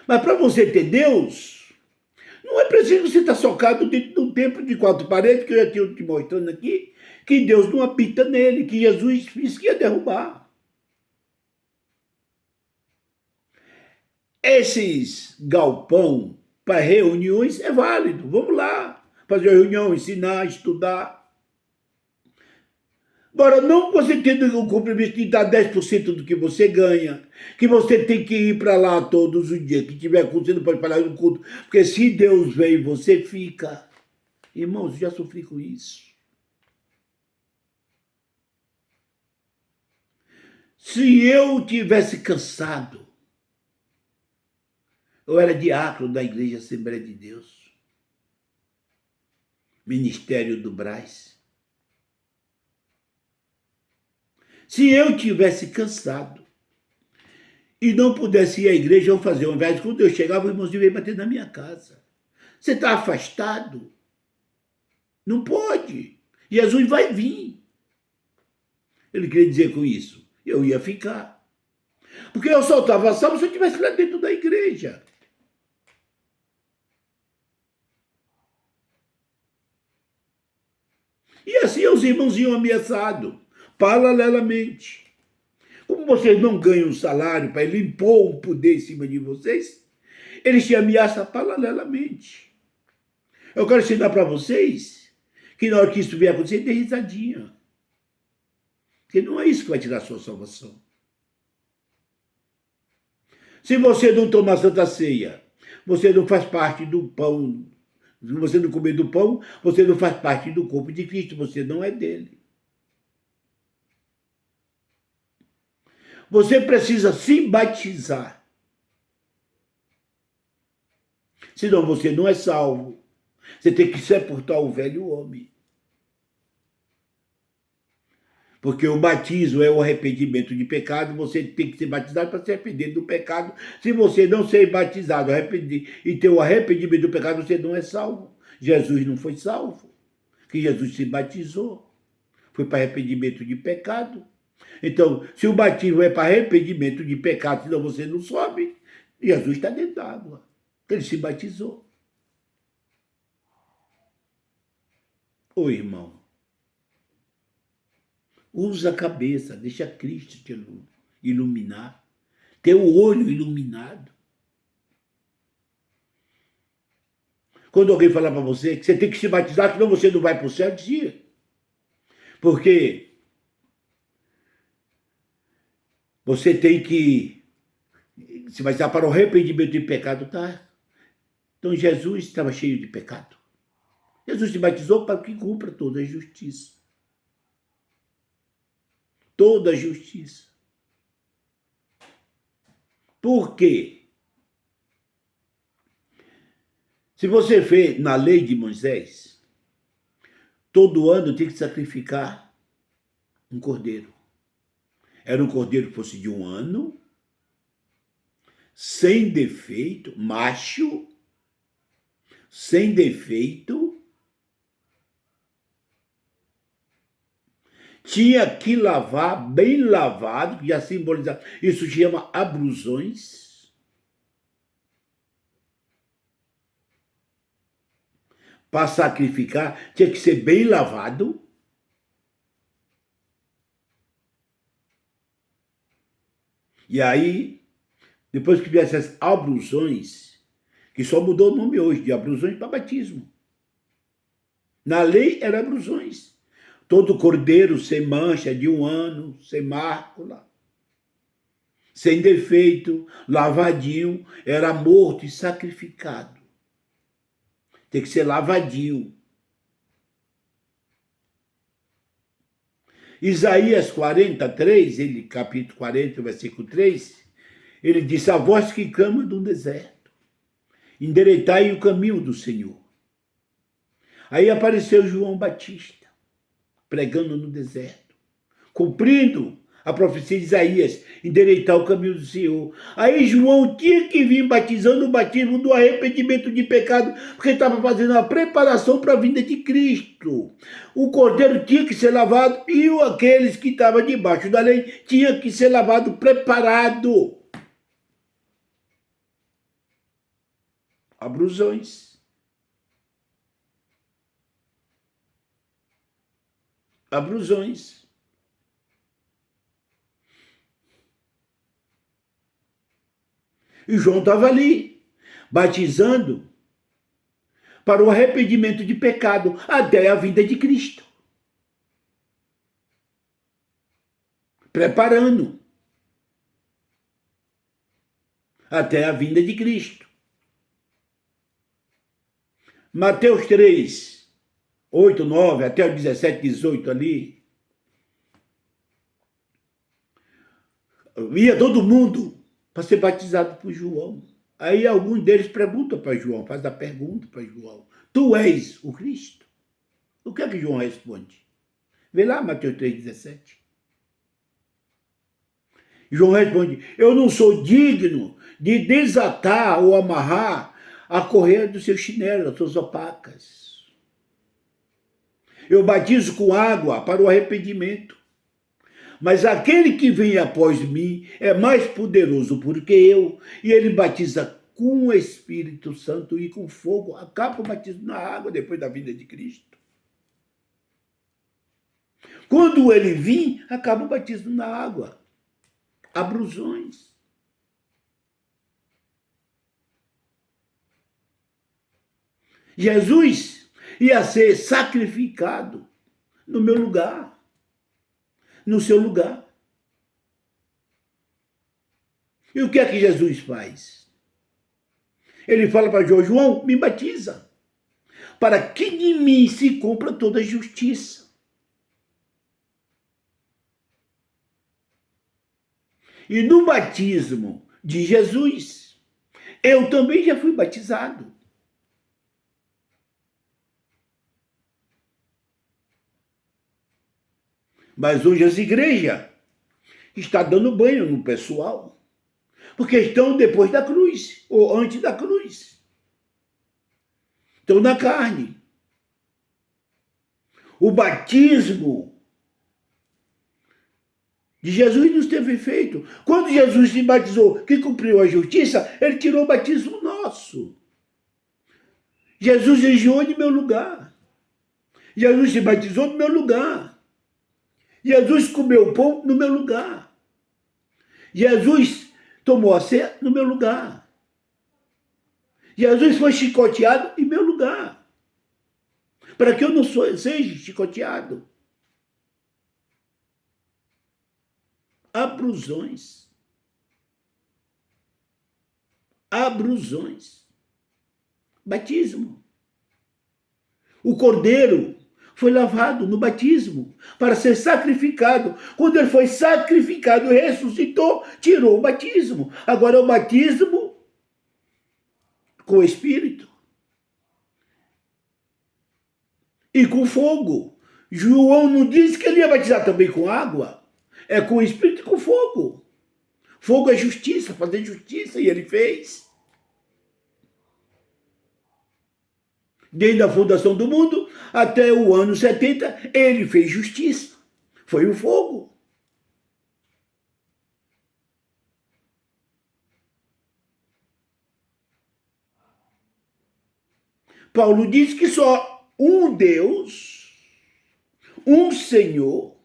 Mas para você ter Deus, não é preciso você estar socado dentro de um templo de 4 paredes, que eu já estou te mostrando aqui, que Deus não habita nele, que Jesus disse que ia derrubar. Esses galpão para reuniões é válido. Vamos lá, fazer reunião, ensinar, estudar. Agora, não você tendo o compromisso de dar 10% do que você ganha, que você tem que ir para lá todos os dias, que tiver culto, você não pode parar no culto, porque se Deus vem, você fica. Irmãos, já sofri com isso. Se eu tivesse cansado, eu era diácono da Igreja Assembleia de Deus, Ministério do Brás. Se eu tivesse cansado e não pudesse ir à igreja ou fazer uma viagem, quando eu chegava, o irmãozinho veio bater na minha casa. Você está afastado? Não pode. Jesus vai vir. Ele queria dizer com isso, eu ia ficar. Porque eu só estava salvo se eu estivesse lá dentro da igreja. E assim os irmãos iam ameaçados, paralelamente. Como vocês não ganham salário para ele impor um poder em cima de vocês, eles te ameaçam paralelamente. Eu quero ensinar para vocês que na hora que isso vier acontecer, dê risadinha. Porque não é isso que vai tirar a sua salvação. Se você não tomar Santa Ceia, você não faz parte do pão. Se você não comer do pão, você não faz parte do corpo de Cristo, você não é dele. Você precisa se batizar. Senão você não é salvo. Você tem que sepultar o velho homem. Porque o batismo é o arrependimento de pecado, você tem que ser batizado para se arrepender do pecado. Se você não ser batizado e ter o arrependimento do pecado, você não é salvo. Jesus não foi salvo, que Jesus se batizou. Foi para arrependimento de pecado. Então, se o batismo é para arrependimento de pecado, senão você não sobe, Jesus está dentro d'água. Ele se batizou. Ô irmão, usa a cabeça, deixa Cristo te iluminar. Ter o olho iluminado. Quando alguém falar para você que você tem que se batizar, senão você não vai para o céu, dizia. Porque você tem que se batizar para o arrependimento de pecado, tá? Então Jesus estava cheio de pecado. Jesus se batizou para que cumpra toda a justiça. Toda a justiça. Por quê? Se você vê na lei de Moisés, todo ano tem que sacrificar um cordeiro. Era um cordeiro que fosse de 1 ano, sem defeito, macho, sem defeito, tinha que lavar, bem lavado, que já simboliza, isso se chama abrusões. Para sacrificar, tinha que ser bem lavado. E aí, depois que viesse as abrusões, que só mudou o nome hoje, de abrusões para batismo. Na lei era abrusões. Todo cordeiro sem mancha de 1 ano, sem mácula, sem defeito, lavadinho, era morto e sacrificado. Tem que ser lavadinho. Isaías 43, ele, capítulo 40, versículo 3, ele disse: a voz que clama do deserto, endireitai o caminho do Senhor. Aí apareceu João Batista, pregando no deserto, cumprindo a profecia de Isaías, endireitar o caminho do Senhor. Aí João tinha que vir batizando o batismo do arrependimento de pecado, porque estava fazendo a preparação para a vinda de Cristo. O cordeiro tinha que ser lavado e aqueles que estavam debaixo da lei tinham que ser lavado, preparado. Abrusões. Abrusões. E João estava ali, batizando para o arrependimento de pecado até a vinda de Cristo. Preparando até a vinda de Cristo. Mateus 3, 8, 9, até o 17, 18 ali. Ia todo mundo para ser batizado por João. Aí alguns deles perguntam para João, faz a pergunta para João: tu és o Cristo? O que é que João responde? Vê lá Mateus 3,17. João responde: eu não sou digno de desatar ou amarrar a correia do seu chinelo, das suas opacas. Eu batizo com água para o arrependimento. Mas aquele que vem após mim é mais poderoso do que eu, e ele batiza com o Espírito Santo e com fogo. Acaba o batismo na água depois da vinda de Cristo. Quando ele vir, acaba o batismo na água. Abrusões. Jesus ia ser sacrificado no meu lugar, no seu lugar. E o que é que Jesus faz? Ele fala para João: João, me batiza, para que de mim se cumpra toda a justiça. E no batismo de Jesus, eu também já fui batizado. Mas hoje as igrejas estão dando banho no pessoal, porque estão depois da cruz, ou antes da cruz. Estão na carne. O batismo de Jesus não teve efeito. Quando Jesus se batizou, que cumpriu a justiça, ele tirou o batismo nosso. Jesus jejuou de meu lugar. Jesus se batizou no meu lugar. Jesus comeu pão no meu lugar. Jesus tomou a ceia no meu lugar. Jesus foi chicoteado em meu lugar. Para que eu não seja chicoteado. Abrusões. Abrusões. Batismo. O cordeiro foi lavado no batismo para ser sacrificado. Quando ele foi sacrificado, ressuscitou, tirou o batismo. Agora é o batismo com o Espírito e com fogo. João não disse que ele ia batizar também com água. É com o Espírito e com fogo. Fogo é justiça, fazer justiça, e ele fez. Desde a fundação do mundo até o ano 70, ele fez justiça, Foi o fogo. Paulo diz que só um Deus, um Senhor,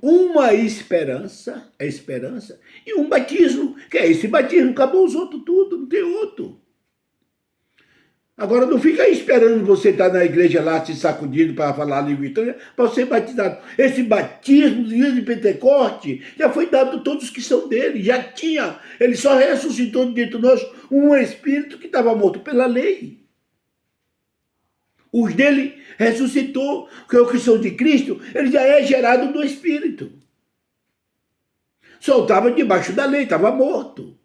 uma esperança, a esperança, e um batismo, que é esse batismo, acabou os outros tudo, não tem outro. Agora não fica aí esperando você estar na igreja lá se sacudindo para falar a língua estranha para ser batizado. Esse batismo do dia de Pentecoste já foi dado a todos que são dele, já tinha. Ele só ressuscitou dentro de nós um espírito que estava morto pela lei. Os dele ressuscitou, que é o que são de Cristo, ele já é gerado do Espírito. Só estava debaixo da lei, estava morto.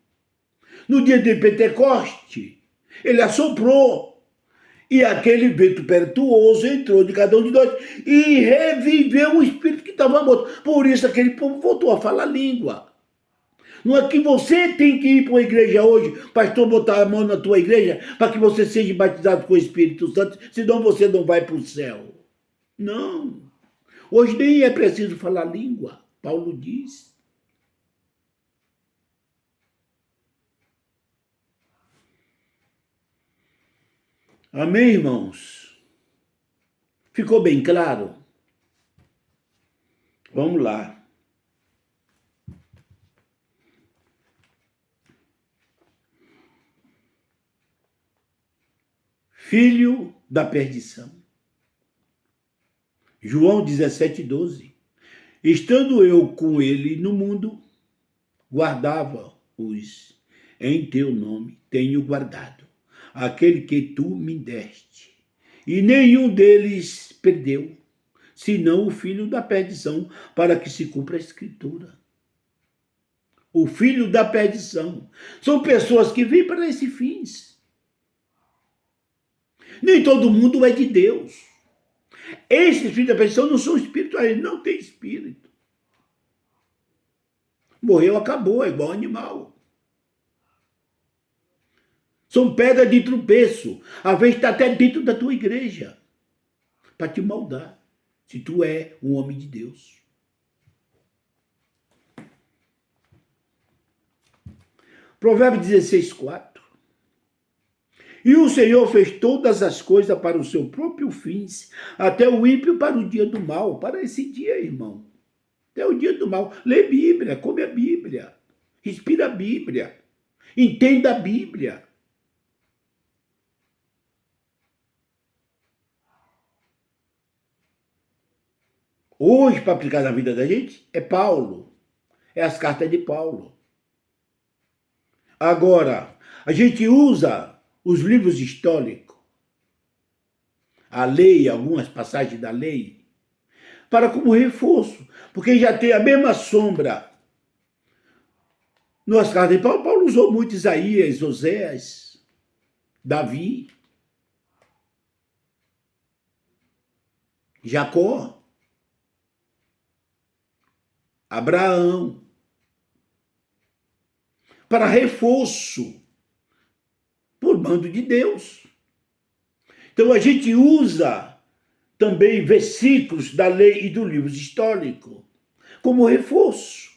No dia de Pentecoste, ele assoprou, e aquele vento pertuoso entrou de cada um de nós e reviveu o Espírito que estava morto. Por isso aquele povo voltou a falar língua. Não é que você tem que ir para uma igreja hoje, pastor, botar a mão na tua igreja, para que você seja batizado com o Espírito Santo, senão você não vai para o céu. Não. Hoje nem é preciso falar língua, Paulo diz. Amém, irmãos? Ficou bem claro? Vamos lá. Filho da perdição. João 17:12. Estando eu com ele no mundo, guardava-os em teu nome, tenho guardado, aquele que tu me deste. E nenhum deles perdeu, senão o filho da perdição, para que se cumpra a escritura. O filho da perdição. São pessoas que vêm para esses fins. Nem todo mundo é de Deus. Esses filhos da perdição não são espirituais, não tem espírito. Morreu, acabou, é igual animal. São pedras de tropeço. Às vezes está até dentro da tua igreja, para te moldar, se tu é um homem de Deus. Provérbios 16:4. E o Senhor fez todas as coisas para o seu próprio fim, até o ímpio para o dia do mal, para esse dia, irmão. Até o dia do mal. Lê Bíblia, come a Bíblia, respira a Bíblia, entenda a Bíblia. Hoje, para aplicar na vida da gente, é Paulo. É as cartas de Paulo. Agora, a gente usa os livros históricos, a lei, algumas passagens da lei, para como reforço, porque já tem a mesma sombra. Nas cartas de Paulo, Paulo usou muito Isaías, Oséias, Davi, Jacó, Abraão, para reforço, por mando de Deus. Então a gente usa também versículos da lei e dos livros históricos como reforço.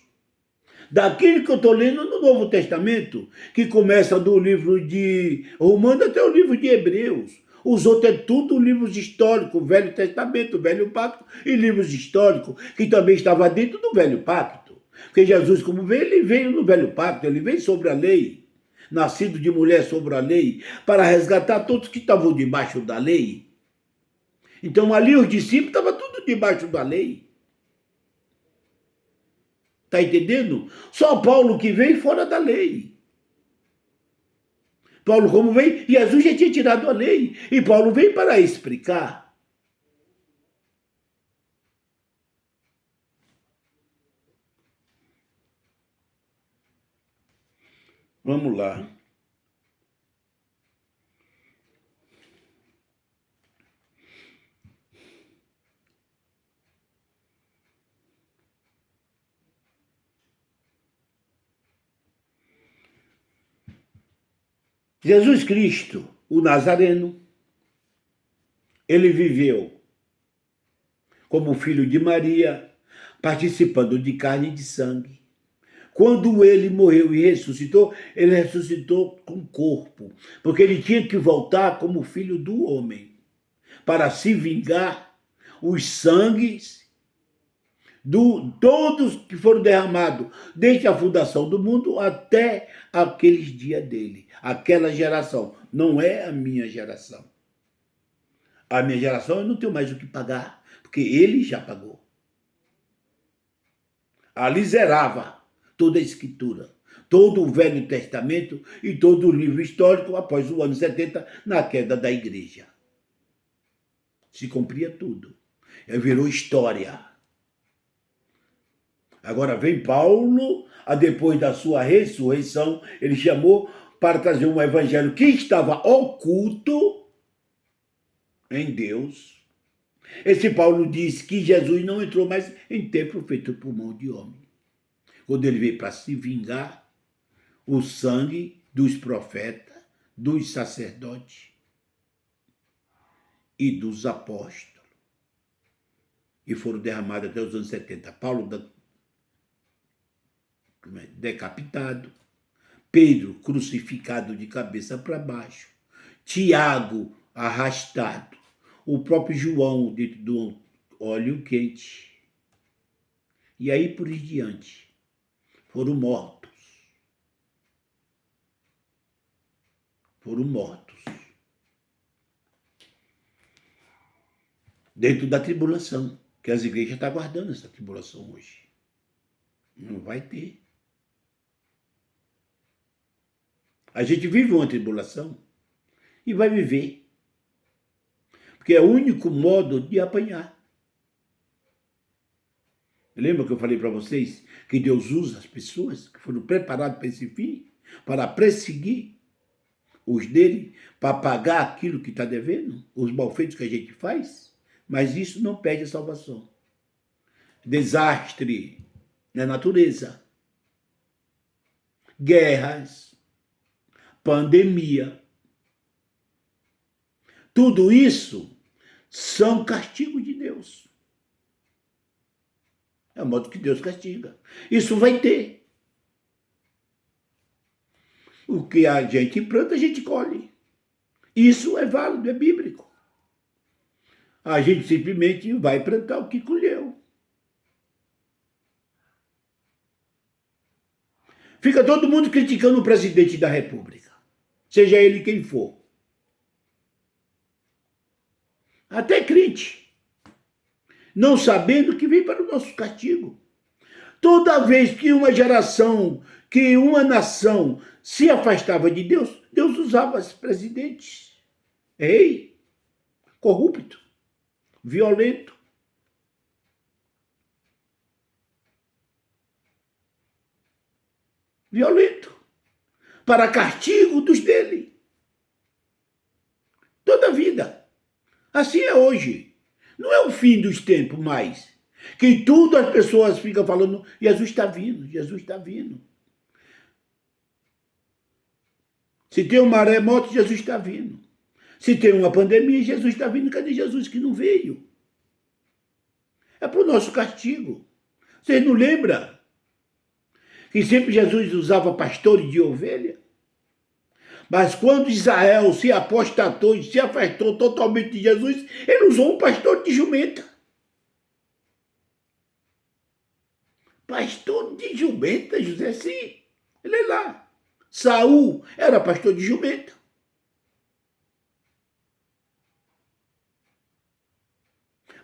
Daquilo que eu estou lendo no Novo Testamento, que começa do livro de Romanos até o livro de Hebreus. Os outros é tudo livros históricos, Velho Testamento, Velho Pacto e livros históricos, que também estava dentro do Velho Pacto. Porque Jesus, como veio, ele veio no Velho Pacto, ele veio sobre a lei, nascido de mulher sobre a lei, para resgatar todos que estavam debaixo da lei. Então ali os discípulos estavam tudo debaixo da lei. Está entendendo? Só Paulo que veio fora da lei. Paulo, como veio, Jesus já tinha tirado a lei. E Paulo veio para explicar. Vamos lá. Jesus Cristo, o Nazareno, ele viveu como filho de Maria, participando de carne e de sangue. Quando ele morreu e ressuscitou, ele ressuscitou com corpo, porque ele tinha que voltar como filho do homem, para se vingar os sangues todos que foram derramados desde a fundação do mundo até aqueles dias dele, aquela geração. Não é a minha geração. A minha geração eu não tenho mais o que pagar, porque ele já pagou. Ali zerava toda a escritura, todo o Velho Testamento e todo o livro histórico após o ano 70, na queda da igreja. Se cumpria tudo. Virou história. Agora vem Paulo, depois da sua ressurreição, ele chamou para trazer um evangelho que estava oculto em Deus. Esse Paulo diz que Jesus não entrou mais em templo feito por mão de homem. Quando ele veio para se vingar, o sangue dos profetas, dos sacerdotes e dos apóstolos. E foram derramados até os anos 70. Paulo decapitado, Pedro crucificado de cabeça para baixo, Tiago arrastado, o próprio João dentro do óleo quente. E aí por diante, foram mortos. Foram mortos. Dentro da tribulação, que as igrejas estão aguardando essa tribulação hoje. Não vai ter. A gente vive uma tribulação e vai viver. Porque é o único modo de apanhar. Lembra que eu falei para vocês que Deus usa as pessoas que foram preparadas para esse fim, para perseguir os dele, para pagar aquilo que está devendo, os malfeitos que a gente faz? Mas isso não perde a salvação. Desastre na natureza, guerras, pandemia, tudo isso são castigos de Deus. É o modo que Deus castiga. Isso vai ter. O que a gente planta, a gente colhe. Isso é válido, é bíblico. A gente simplesmente vai plantar o que colheu. Fica todo mundo criticando o presidente da República, seja ele quem for. Até crente, não sabendo que vem para o nosso castigo. Toda vez que uma geração, que uma nação se afastava de Deus, Deus usava os presidentes. Rei, corrupto, violento. Violento. Para castigo dos dele. Toda a vida. Assim é hoje. Não é o fim dos tempos mais. Que tudo as pessoas ficam falando, Jesus está vindo, Jesus está vindo. Se tem um maremoto, Jesus está vindo. Se tem uma pandemia, Jesus está vindo. Cadê Jesus que não veio? É para o nosso castigo. Vocês não lembram que sempre Jesus usava pastores de ovelha? Mas quando Israel se apostatou e se afastou totalmente de Jesus, ele usou um pastor de jumenta. Pastor de jumenta, José, sim. Ele é lá. Saul era pastor de jumenta.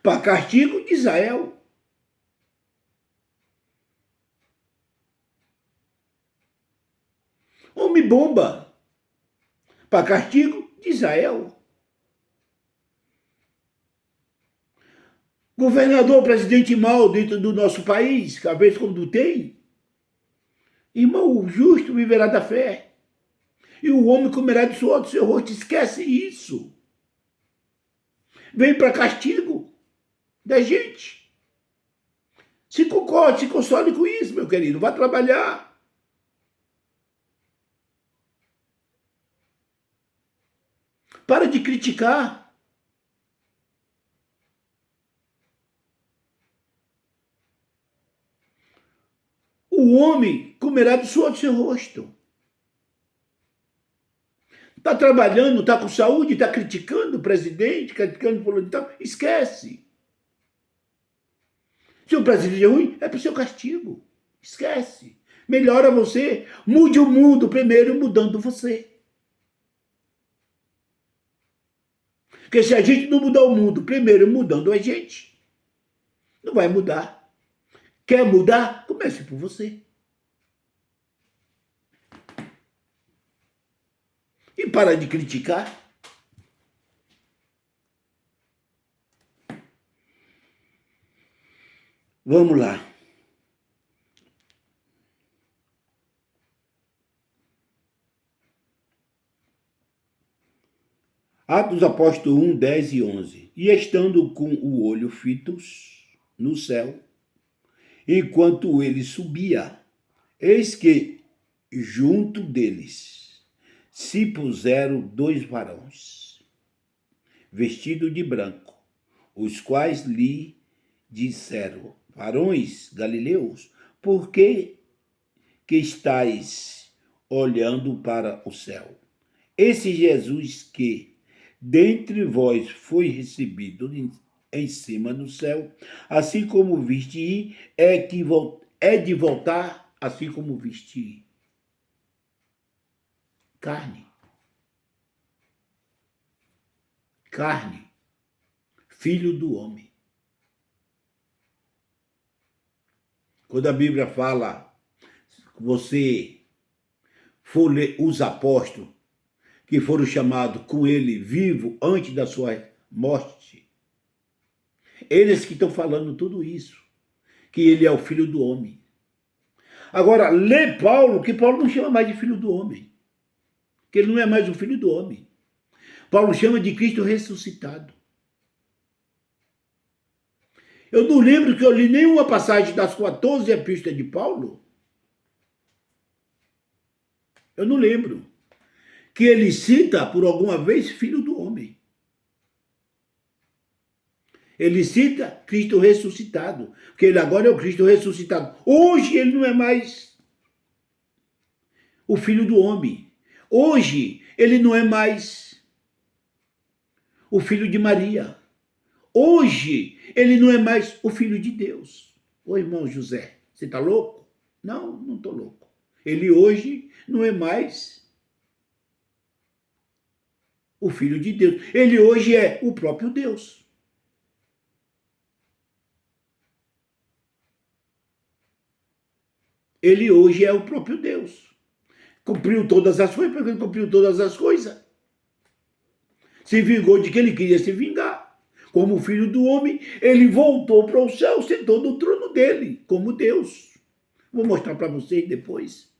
Para castigo de Israel. Homem-bomba. Para castigo de Israel. Governador, presidente mau dentro do nosso país, talvez quando tem. Irmão, o justo viverá da fé. E o homem comerá de suor do seu rosto. Esquece isso. Vem para castigo da gente. Se concorde, se console com isso, meu querido. Vá trabalhar. Para de criticar. o homem comerá do suor do seu rosto. Está trabalhando, está com saúde, está criticando o presidente, criticando o fulano e tal. Esquece. Se o presidente é ruim, é para o seu castigo. Esquece. Melhora você. Mude o mundo primeiro mudando você. Porque se a gente não mudar o mundo primeiro mudando a gente, não vai mudar. Quer mudar? Comece por você. E para de criticar. Vamos lá. Atos Apóstolos 1, 10 e 11. E estando com o olho fitos no céu, enquanto ele subia, eis que junto deles se puseram 2 varões, vestidos de branco, os quais lhe disseram: varões galileus, por que estáis olhando para o céu? Esse Jesus que dentre vós foi recebido em cima no céu, assim como viste ir, é de voltar, assim como viste ir. Carne. Carne. Filho do homem. Quando a Bíblia fala, você for ler os apóstolos, que foram chamados com ele vivo antes da sua morte, eles que estão falando tudo isso, que ele é o filho do homem. Agora, lê Paulo, que Paulo não chama mais de filho do homem, que ele não é mais o filho do homem. Paulo chama de Cristo ressuscitado. Eu não lembro que eu li nenhuma passagem das 14 epístolas de Paulo. Eu não lembro que ele cita, por alguma vez, filho do homem. Ele cita Cristo ressuscitado, porque ele agora é o Cristo ressuscitado. Hoje ele não é mais o filho do homem. Hoje ele não é mais o filho de Maria. Hoje ele não é mais o filho de Deus. Ô irmão José, você está louco? Não, não estou louco. Ele hoje não é mais o filho de Deus. Ele hoje é o próprio Deus. Ele hoje é o próprio Deus. Cumpriu todas as coisas, porque ele cumpriu todas as coisas. Se vingou de que ele queria se vingar. Como filho do homem, ele voltou para o céu, sentou no trono dele, como Deus. Vou mostrar para vocês depois.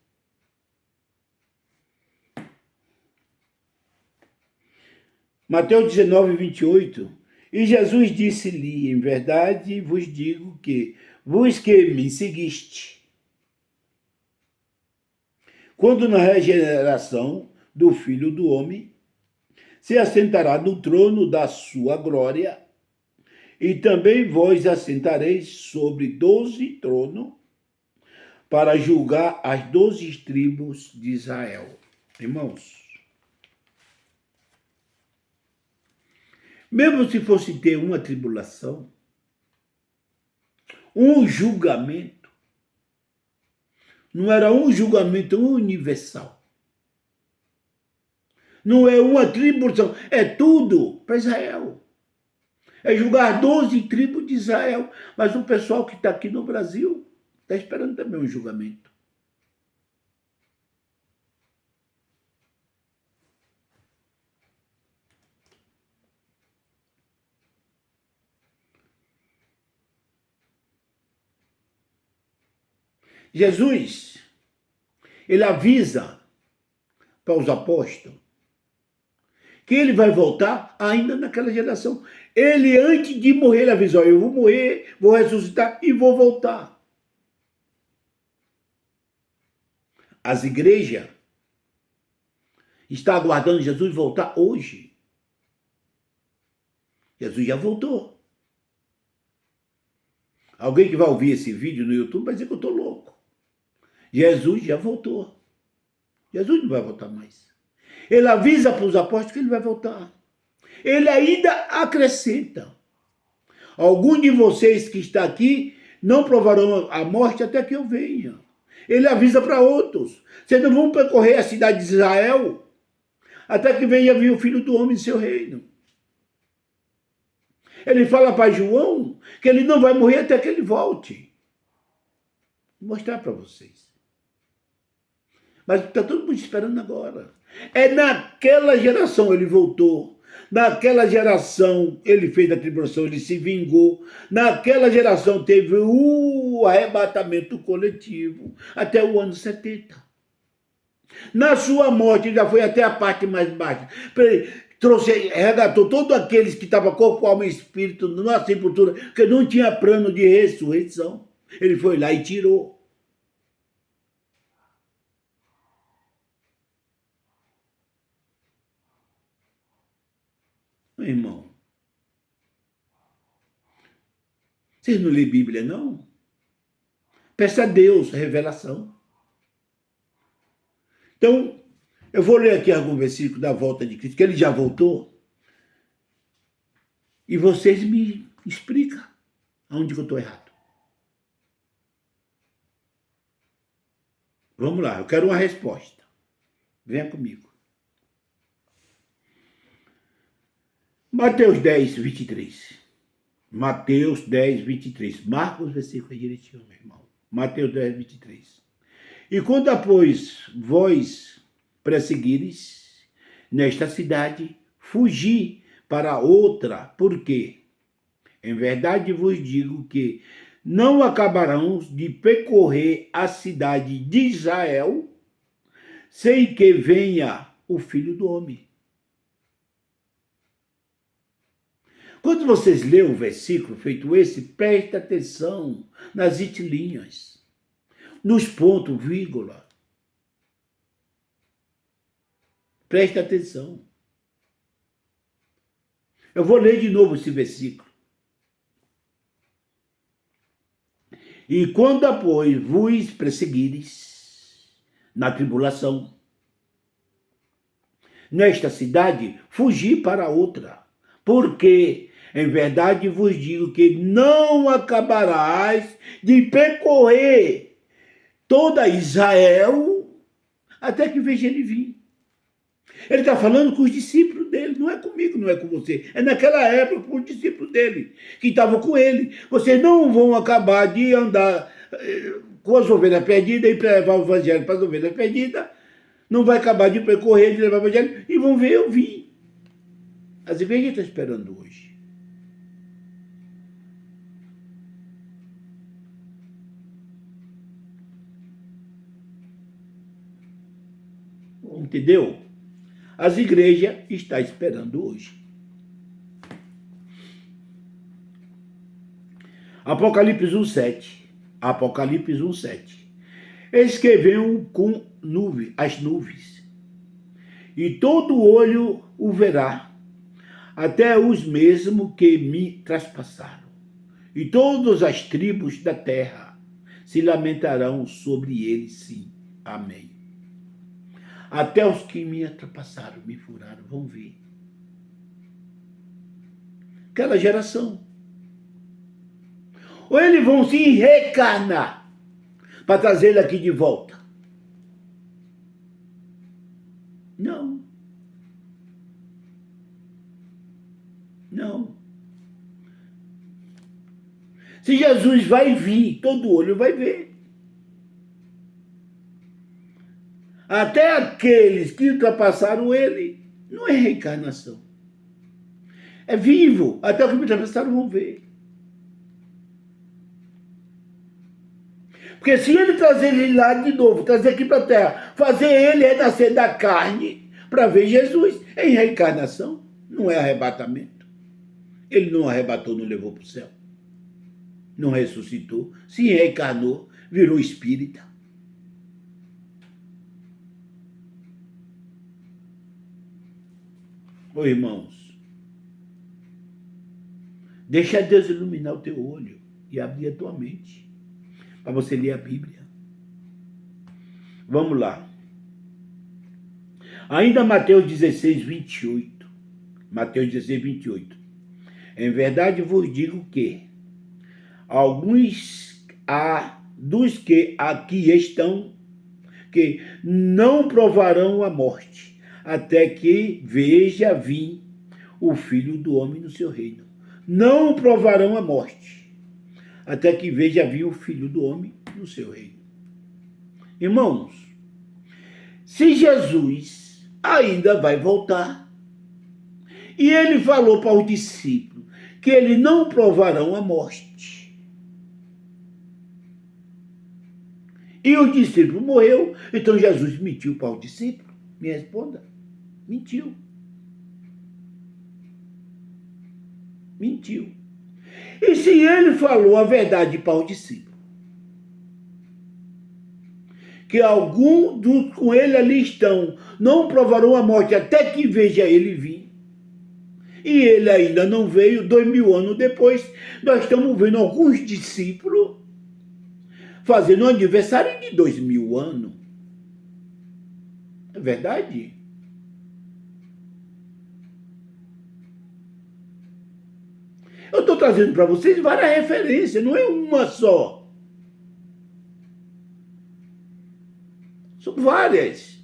Mateus 19, 28. E Jesus disse-lhe: em verdade vos digo que vos que me seguiste, quando na regeneração do Filho do Homem se assentará no trono da sua glória, e também vós assentareis sobre 12 tronos, para julgar as 12 tribos de Israel. Irmãos, mesmo se fosse ter uma tribulação, um julgamento, não era um julgamento universal. Não é uma tribulação, é tudo para Israel. É julgar 12 tribos de Israel. Mas o pessoal que está aqui no Brasil está esperando também um julgamento. Jesus, ele avisa para os apóstolos que ele vai voltar ainda naquela geração. Ele, antes de morrer, ele avisou: eu vou morrer, vou ressuscitar e vou voltar. As igrejas estão aguardando Jesus voltar hoje. Jesus já voltou. Alguém que vai ouvir esse vídeo no YouTube vai dizer que eu estou louco. Jesus já voltou. Jesus não vai voltar mais. Ele avisa para os apóstolos que ele vai voltar. Ele ainda acrescenta. Algum de vocês que está aqui não provarão a morte até que eu venha. Ele avisa para outros. Vocês não vão percorrer a cidade de Israel até que venha vir o Filho do Homem em seu reino. Ele fala para João que ele não vai morrer até que ele volte. Vou mostrar para vocês. Mas está todo mundo esperando agora. É naquela geração ele voltou. Naquela geração ele fez a tribulação, ele se vingou. Naquela geração teve o arrebatamento coletivo até o ano 70. Na sua morte, ele já foi até a parte mais baixa. Resgatou todos aqueles que estavam corpo, alma e espírito na sepultura, que não tinha plano de ressurreição. Ele foi lá e tirou. Meu irmão, vocês não lêem Bíblia, não? Peça a Deus a revelação. Então, eu vou ler aqui algum versículo da volta de Cristo, que ele já voltou, e vocês me explicam aonde que eu estou errado. Vamos lá, eu quero uma resposta. Venha comigo. Mateus 10, 23. Mateus 10, 23. Marca os versículos direitinho, meu irmão. Mateus 10, 23. E quando após vós perseguires nesta cidade, fugi para outra, porque em verdade vos digo que não acabarão de percorrer a cidade de Israel sem que venha o Filho do Homem. Quando vocês lêem o versículo feito esse, preste atenção nas itilinhas, nos pontos, vírgula. Preste atenção. Eu vou ler de novo esse versículo. E quando após vos perseguires na tribulação, nesta cidade, fugi para outra, porque em verdade vos digo que não acabarás de percorrer toda Israel até que veja ele vir. Ele está falando com os discípulos dele, não é comigo, não é com você. É naquela época com os discípulos dele, que estavam com ele. Vocês não vão acabar de andar com as ovelhas perdidas e levar o evangelho para as ovelhas perdidas. Não vai acabar de percorrer, de levar o evangelho, e vão ver eu vir. As igrejas estão esperando hoje. Entendeu? As igrejas estão esperando hoje. Apocalipse 1:7. Apocalipse 1:7. Eis que venho com as nuvens, e todo olho o verá, até os mesmos que me traspassaram. E todas as tribos da terra se lamentarão sobre ele, sim. Amém. Até os que me ultrapassaram, me furaram, vão ver. Aquela geração. Ou eles vão se reencarnar para trazer ele aqui de volta. Não. Não. Se Jesus vai vir, todo olho vai ver. Até aqueles que ultrapassaram ele, não é reencarnação. É vivo, até os que me ultrapassaram vão ver. Porque se ele trazer ele lá de novo, trazer aqui para a terra, fazer ele renascer da carne para ver Jesus, é reencarnação, não é arrebatamento. Ele não arrebatou, não levou para o céu. Não ressuscitou, se reencarnou, virou espírita. Ô irmãos, deixa Deus iluminar o teu olho e abrir a tua mente para você ler a Bíblia. Vamos lá. Ainda Mateus 16, 28. Mateus 16, 28. Em verdade vos digo que alguns há dos que aqui estão que não provarão a morte, até que veja vir o Filho do Homem no seu reino. Não provarão a morte, até que veja vir o Filho do Homem no seu reino. Irmãos, se Jesus ainda vai voltar, e ele falou para os discípulos que eles não provarão a morte, e o discípulo morreu, então Jesus mentiu para o discípulo? Me responda. Mentiu. Mentiu. E se ele falou a verdade para o discípulo, que alguns dos com ele ali estão não provarão a morte até que veja ele vir, e ele ainda não veio, 2000 anos depois, nós estamos vendo alguns discípulos fazendo um aniversário de 2000 anos. É verdade? Eu estou trazendo para vocês várias referências, não é uma só. São várias.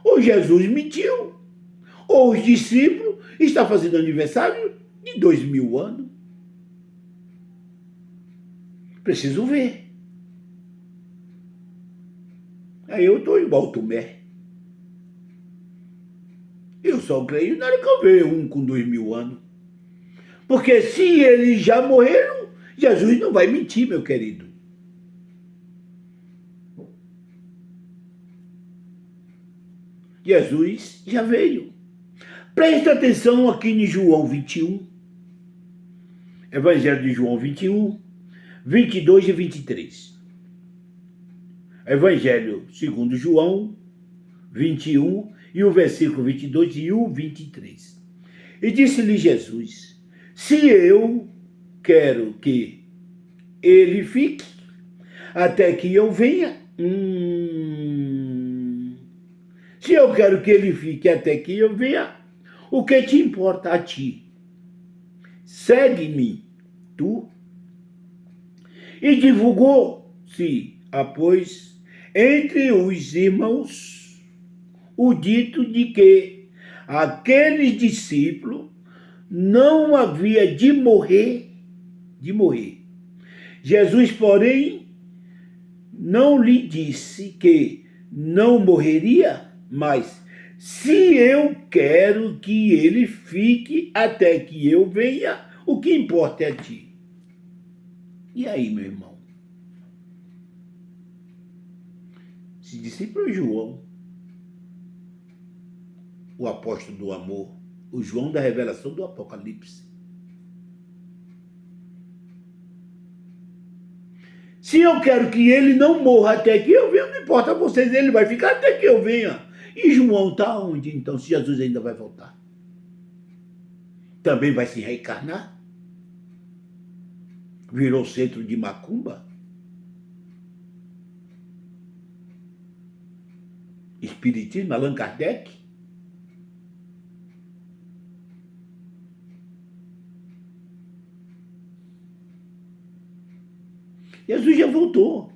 Ou Jesus mentiu, ou os discípulos estão fazendo aniversário de 2000 anos. Preciso ver. Aí eu estou igual Tomé. Eu só creio na hora que eu vejo um com 2000 anos. Porque se eles já morreram, Jesus não vai mentir, meu querido. Jesus já veio. Presta atenção aqui em João 21. Evangelho de João 21, 22 e 23. Evangelho segundo João 21 e o versículo 22 e o 23. E disse-lhe Jesus: se eu quero que ele fique até que eu venha, se eu quero que ele fique até que eu venha, o que te importa a ti? Segue-me, tu. E divulgou-se, após, entre os irmãos, o dito de que aquele discípulo não havia de morrer. Jesus, porém, não lhe disse que não morreria, mas se eu quero que ele fique até que eu venha, o que importa é a ti. E aí, meu irmão? Esse discípulo é João, o apóstolo do amor, o João da revelação do Apocalipse. Se eu quero que ele não morra até que eu venha, não importa a vocês, ele vai ficar até que eu venha. E João está onde, então, se Jesus ainda vai voltar? Também vai se reencarnar? Virou centro de macumba? Espiritismo, Allan Kardec? Jesus já voltou.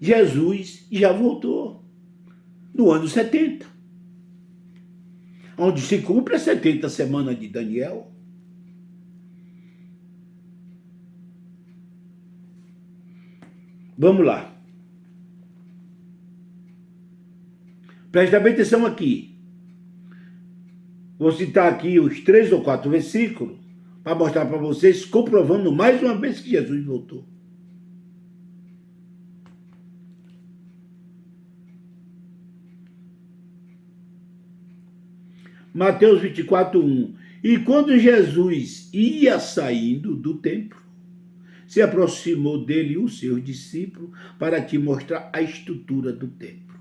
Jesus já voltou. No ano 70. Onde se cumpre a 70 semanas de Daniel. Vamos lá. Presta bem atenção aqui. Vou citar aqui os 3 ou 4 versículos para mostrar para vocês, comprovando mais uma vez que Jesus voltou. Mateus 24, 1. E quando Jesus ia saindo do templo, se aproximou dele o seu discípulo para te mostrar a estrutura do templo.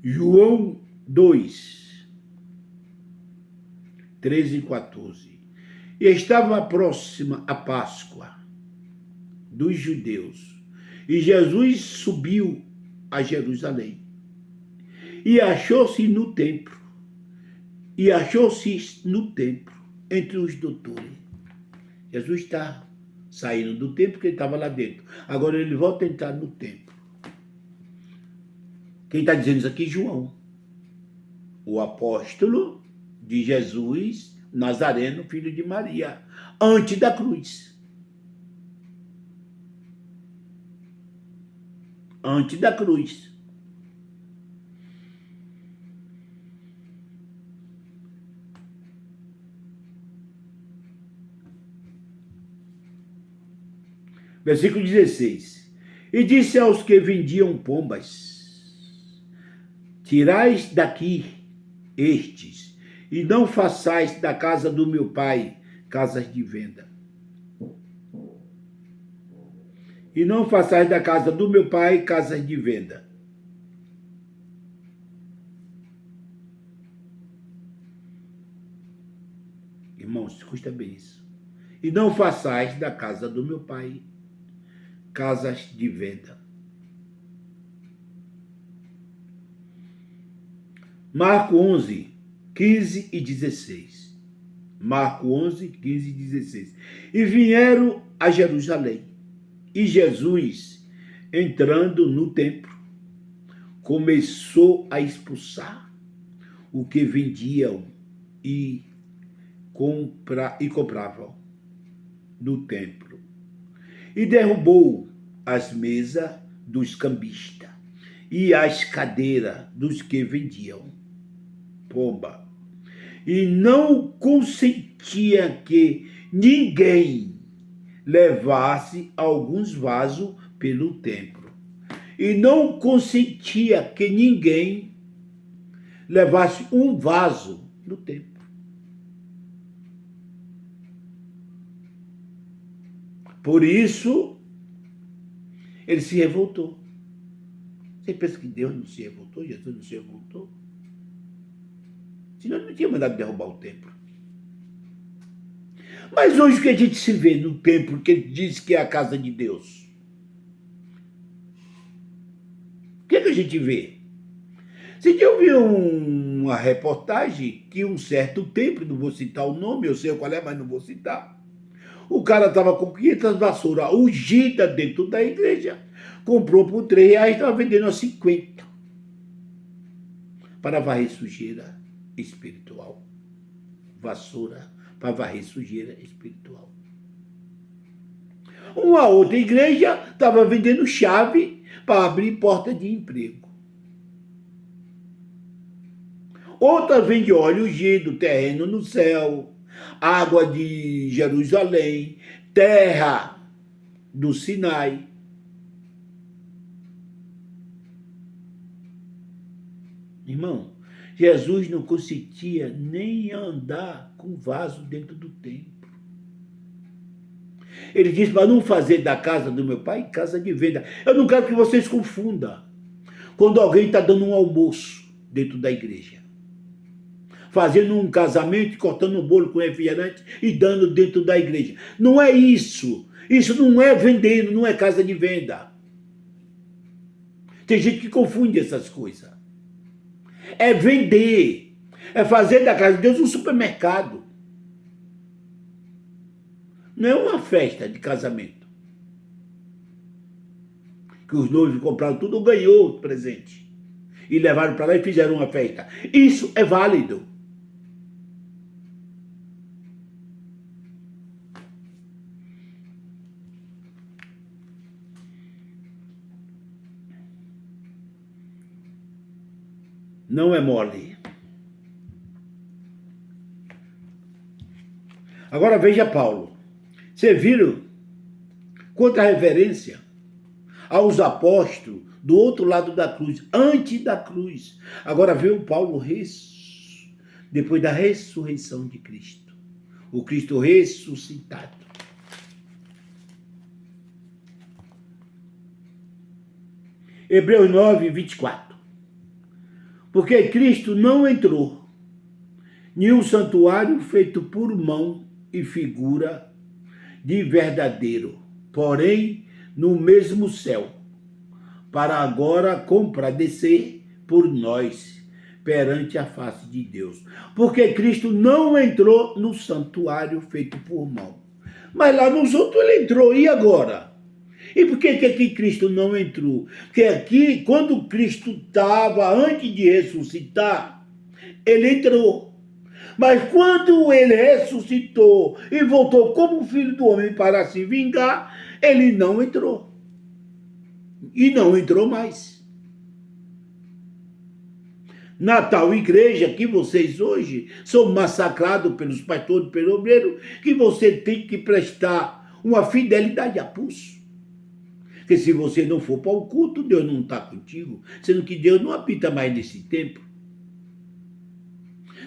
João 2, 13 e 14. E estava próxima a Páscoa. dos judeus. E Jesus subiu a Jerusalém e achou-se no templo, entre os doutores. Jesus está saindo do templo porque ele estava lá dentro. Agora ele volta a entrar no templo. Quem está dizendo isso aqui? João, o apóstolo de Jesus Nazareno, filho de Maria, antes da cruz. Antes da cruz. Versículo 16. E disse aos que vendiam pombas: tirais daqui estes, e não façais da casa do meu pai casas de venda. E não façais da casa do meu pai casas de venda. Irmãos, escuta bem isso. E não façais da casa do meu pai casas de venda. Marco 11, 15 e 16. Marco 11, 15 e 16. E vieram a Jerusalém. E Jesus, entrando no templo, começou a expulsar o que vendiam e compravam no templo. E derrubou as mesas dos cambistas e as cadeiras dos que vendiam pomba. E não consentia que ninguém levasse alguns vasos pelo templo. E não consentia que ninguém levasse um vaso no templo. Por isso, ele se revoltou. Você pensa que Deus não se revoltou? Jesus não se revoltou? Senão ele não tinha mandado derrubar o templo. Mas hoje o que a gente se vê no templo que ele diz que é a casa de Deus? O que a gente vê? Se eu vi uma reportagem que um certo templo, não vou citar o nome, eu sei qual é, mas não vou citar, o cara estava com 500 vassouras ungidas dentro da igreja, comprou por R$3, estava vendendo a 50 para varrer sujeira espiritual. Vassoura para varrer sujeira espiritual. Uma outra igreja estava vendendo chave para abrir porta de emprego. Outra vende óleo ungido, terreno no céu, água de Jerusalém, terra do Sinai. Irmão, Jesus não consentia nem andar com vaso dentro do templo. Ele disse para não fazer da casa do meu pai casa de venda. Eu não quero que vocês confundam. Quando alguém está dando um almoço dentro da igreja, fazendo um casamento, cortando um bolo com refrigerante e dando dentro da igreja. Não é isso. Isso não é vendendo, não é casa de venda. Tem gente que confunde essas coisas. É vender. É fazer da casa de Deus um supermercado. Não é uma festa de casamento. Que os noivos compraram tudo, ganhou o presente. E levaram para lá e fizeram uma festa. Isso é válido. Não é mole. Agora veja Paulo. Vocês viram quanta reverência aos apóstolos do outro lado da cruz, antes da cruz. Agora vê o Paulo depois da ressurreição de Cristo. O Cristo ressuscitado. Hebreus 9, 24. Porque Cristo não entrou em um santuário feito por mão e figura de verdadeiro, porém no mesmo céu, para agora compadecer por nós perante a face de Deus. Porque Cristo não entrou no santuário feito por mão. Mas lá nos outros ele entrou, e agora? E por que aqui Cristo não entrou? Porque aqui, quando Cristo estava, antes de ressuscitar, ele entrou. Mas quando ele ressuscitou e voltou como filho do homem para se vingar, ele não entrou. E não entrou mais. Na tal igreja que vocês hoje são massacrados pelos pastores, pelo obreiro, que você tem que prestar uma fidelidade a pulso. Porque se você não for para o culto, Deus não está contigo, sendo que Deus não habita mais nesse tempo.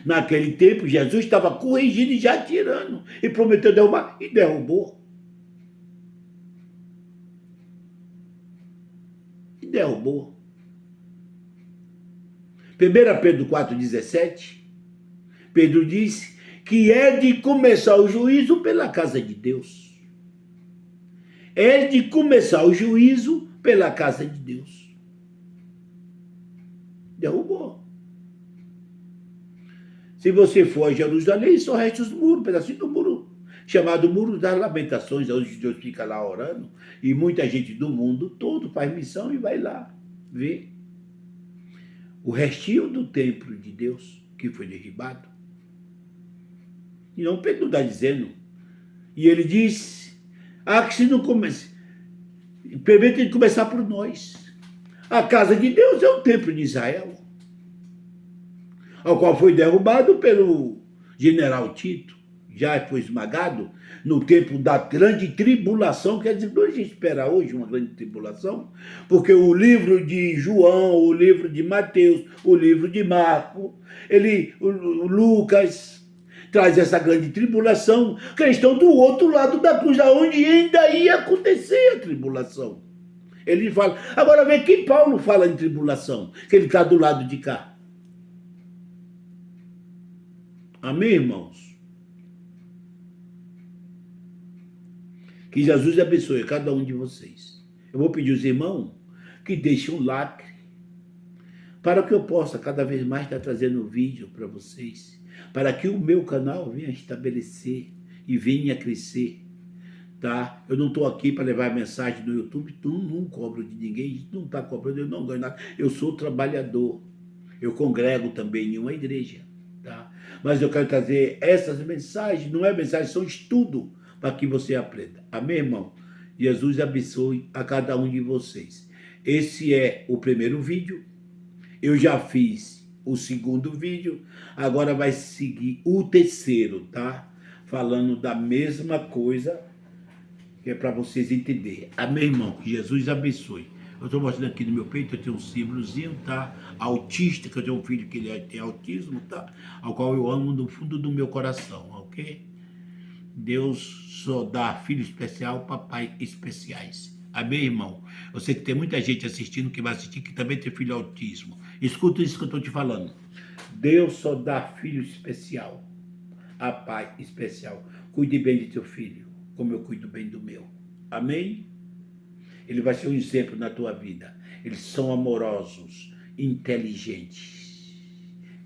Naquele tempo, Jesus estava corrigindo e já tirando, e prometeu derrubar, e derrubou. E derrubou. 1 Pedro 4,17, Pedro disse que é de começar o juízo pela casa de Deus. É de começar o juízo pela casa de Deus. Derrubou. Se você for a Jerusalém, só resta os muros, um pedacinho do muro, chamado Muro das Lamentações, onde Deus fica lá orando, e muita gente do mundo todo faz missão e vai lá ver o restinho do templo de Deus que foi derribado. E não Pedro está dizendo. E ele diz, que se não comece, primeiro tem que começar por nós. A casa de Deus é o templo de Israel, ao qual foi derrubado pelo general Tito, já foi esmagado no tempo da grande tribulação, quer dizer, a gente espera hoje uma grande tribulação, porque o livro de João, o livro de Mateus, o livro de Marcos, o Lucas, traz essa grande tribulação, que eles estão do outro lado da cruz, onde ainda ia acontecer a tribulação. Ele fala, agora vê que Paulo fala em tribulação, que ele está do lado de cá. Amém, irmãos? Que Jesus abençoe cada um de vocês. Eu vou pedir aos irmãos que deixem um like, para que eu possa cada vez mais estar trazendo vídeo para vocês, para que o meu canal venha estabelecer e venha crescer, tá? Eu não estou aqui para levar mensagem no YouTube, não cobro de ninguém, a gente não está cobrando, eu não ganho nada. Eu sou trabalhador, eu congrego também em uma igreja, tá? Mas eu quero trazer essas mensagens, não é mensagem, são estudo, para que você aprenda. Amém, irmão? Jesus abençoe a cada um de vocês. Esse é o primeiro vídeo. Eu já fiz o segundo vídeo. Agora vai seguir o terceiro, tá? Falando da mesma coisa, que é para vocês entenderem. Amém, irmão? Que Jesus abençoe. Eu estou mostrando aqui no meu peito, eu tenho um símbolozinho, tá? Autista, que eu tenho um filho que ele tem autismo, tá? Ao qual eu amo do fundo do meu coração, ok? Deus só dá filho especial, papai especiais. Amém, irmão? Eu sei que tem muita gente assistindo, que vai assistir, que também tem filho autismo. Escuta isso que eu estou te falando. Deus só dá filho especial, a pai especial. Cuide bem de teu filho, como eu cuido bem do meu. Amém? Ele vai ser um exemplo na tua vida. Eles são amorosos, inteligentes.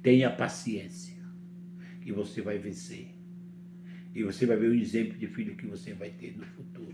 Tenha paciência, que você vai vencer. E você vai ver o exemplo de filho que você vai ter no futuro.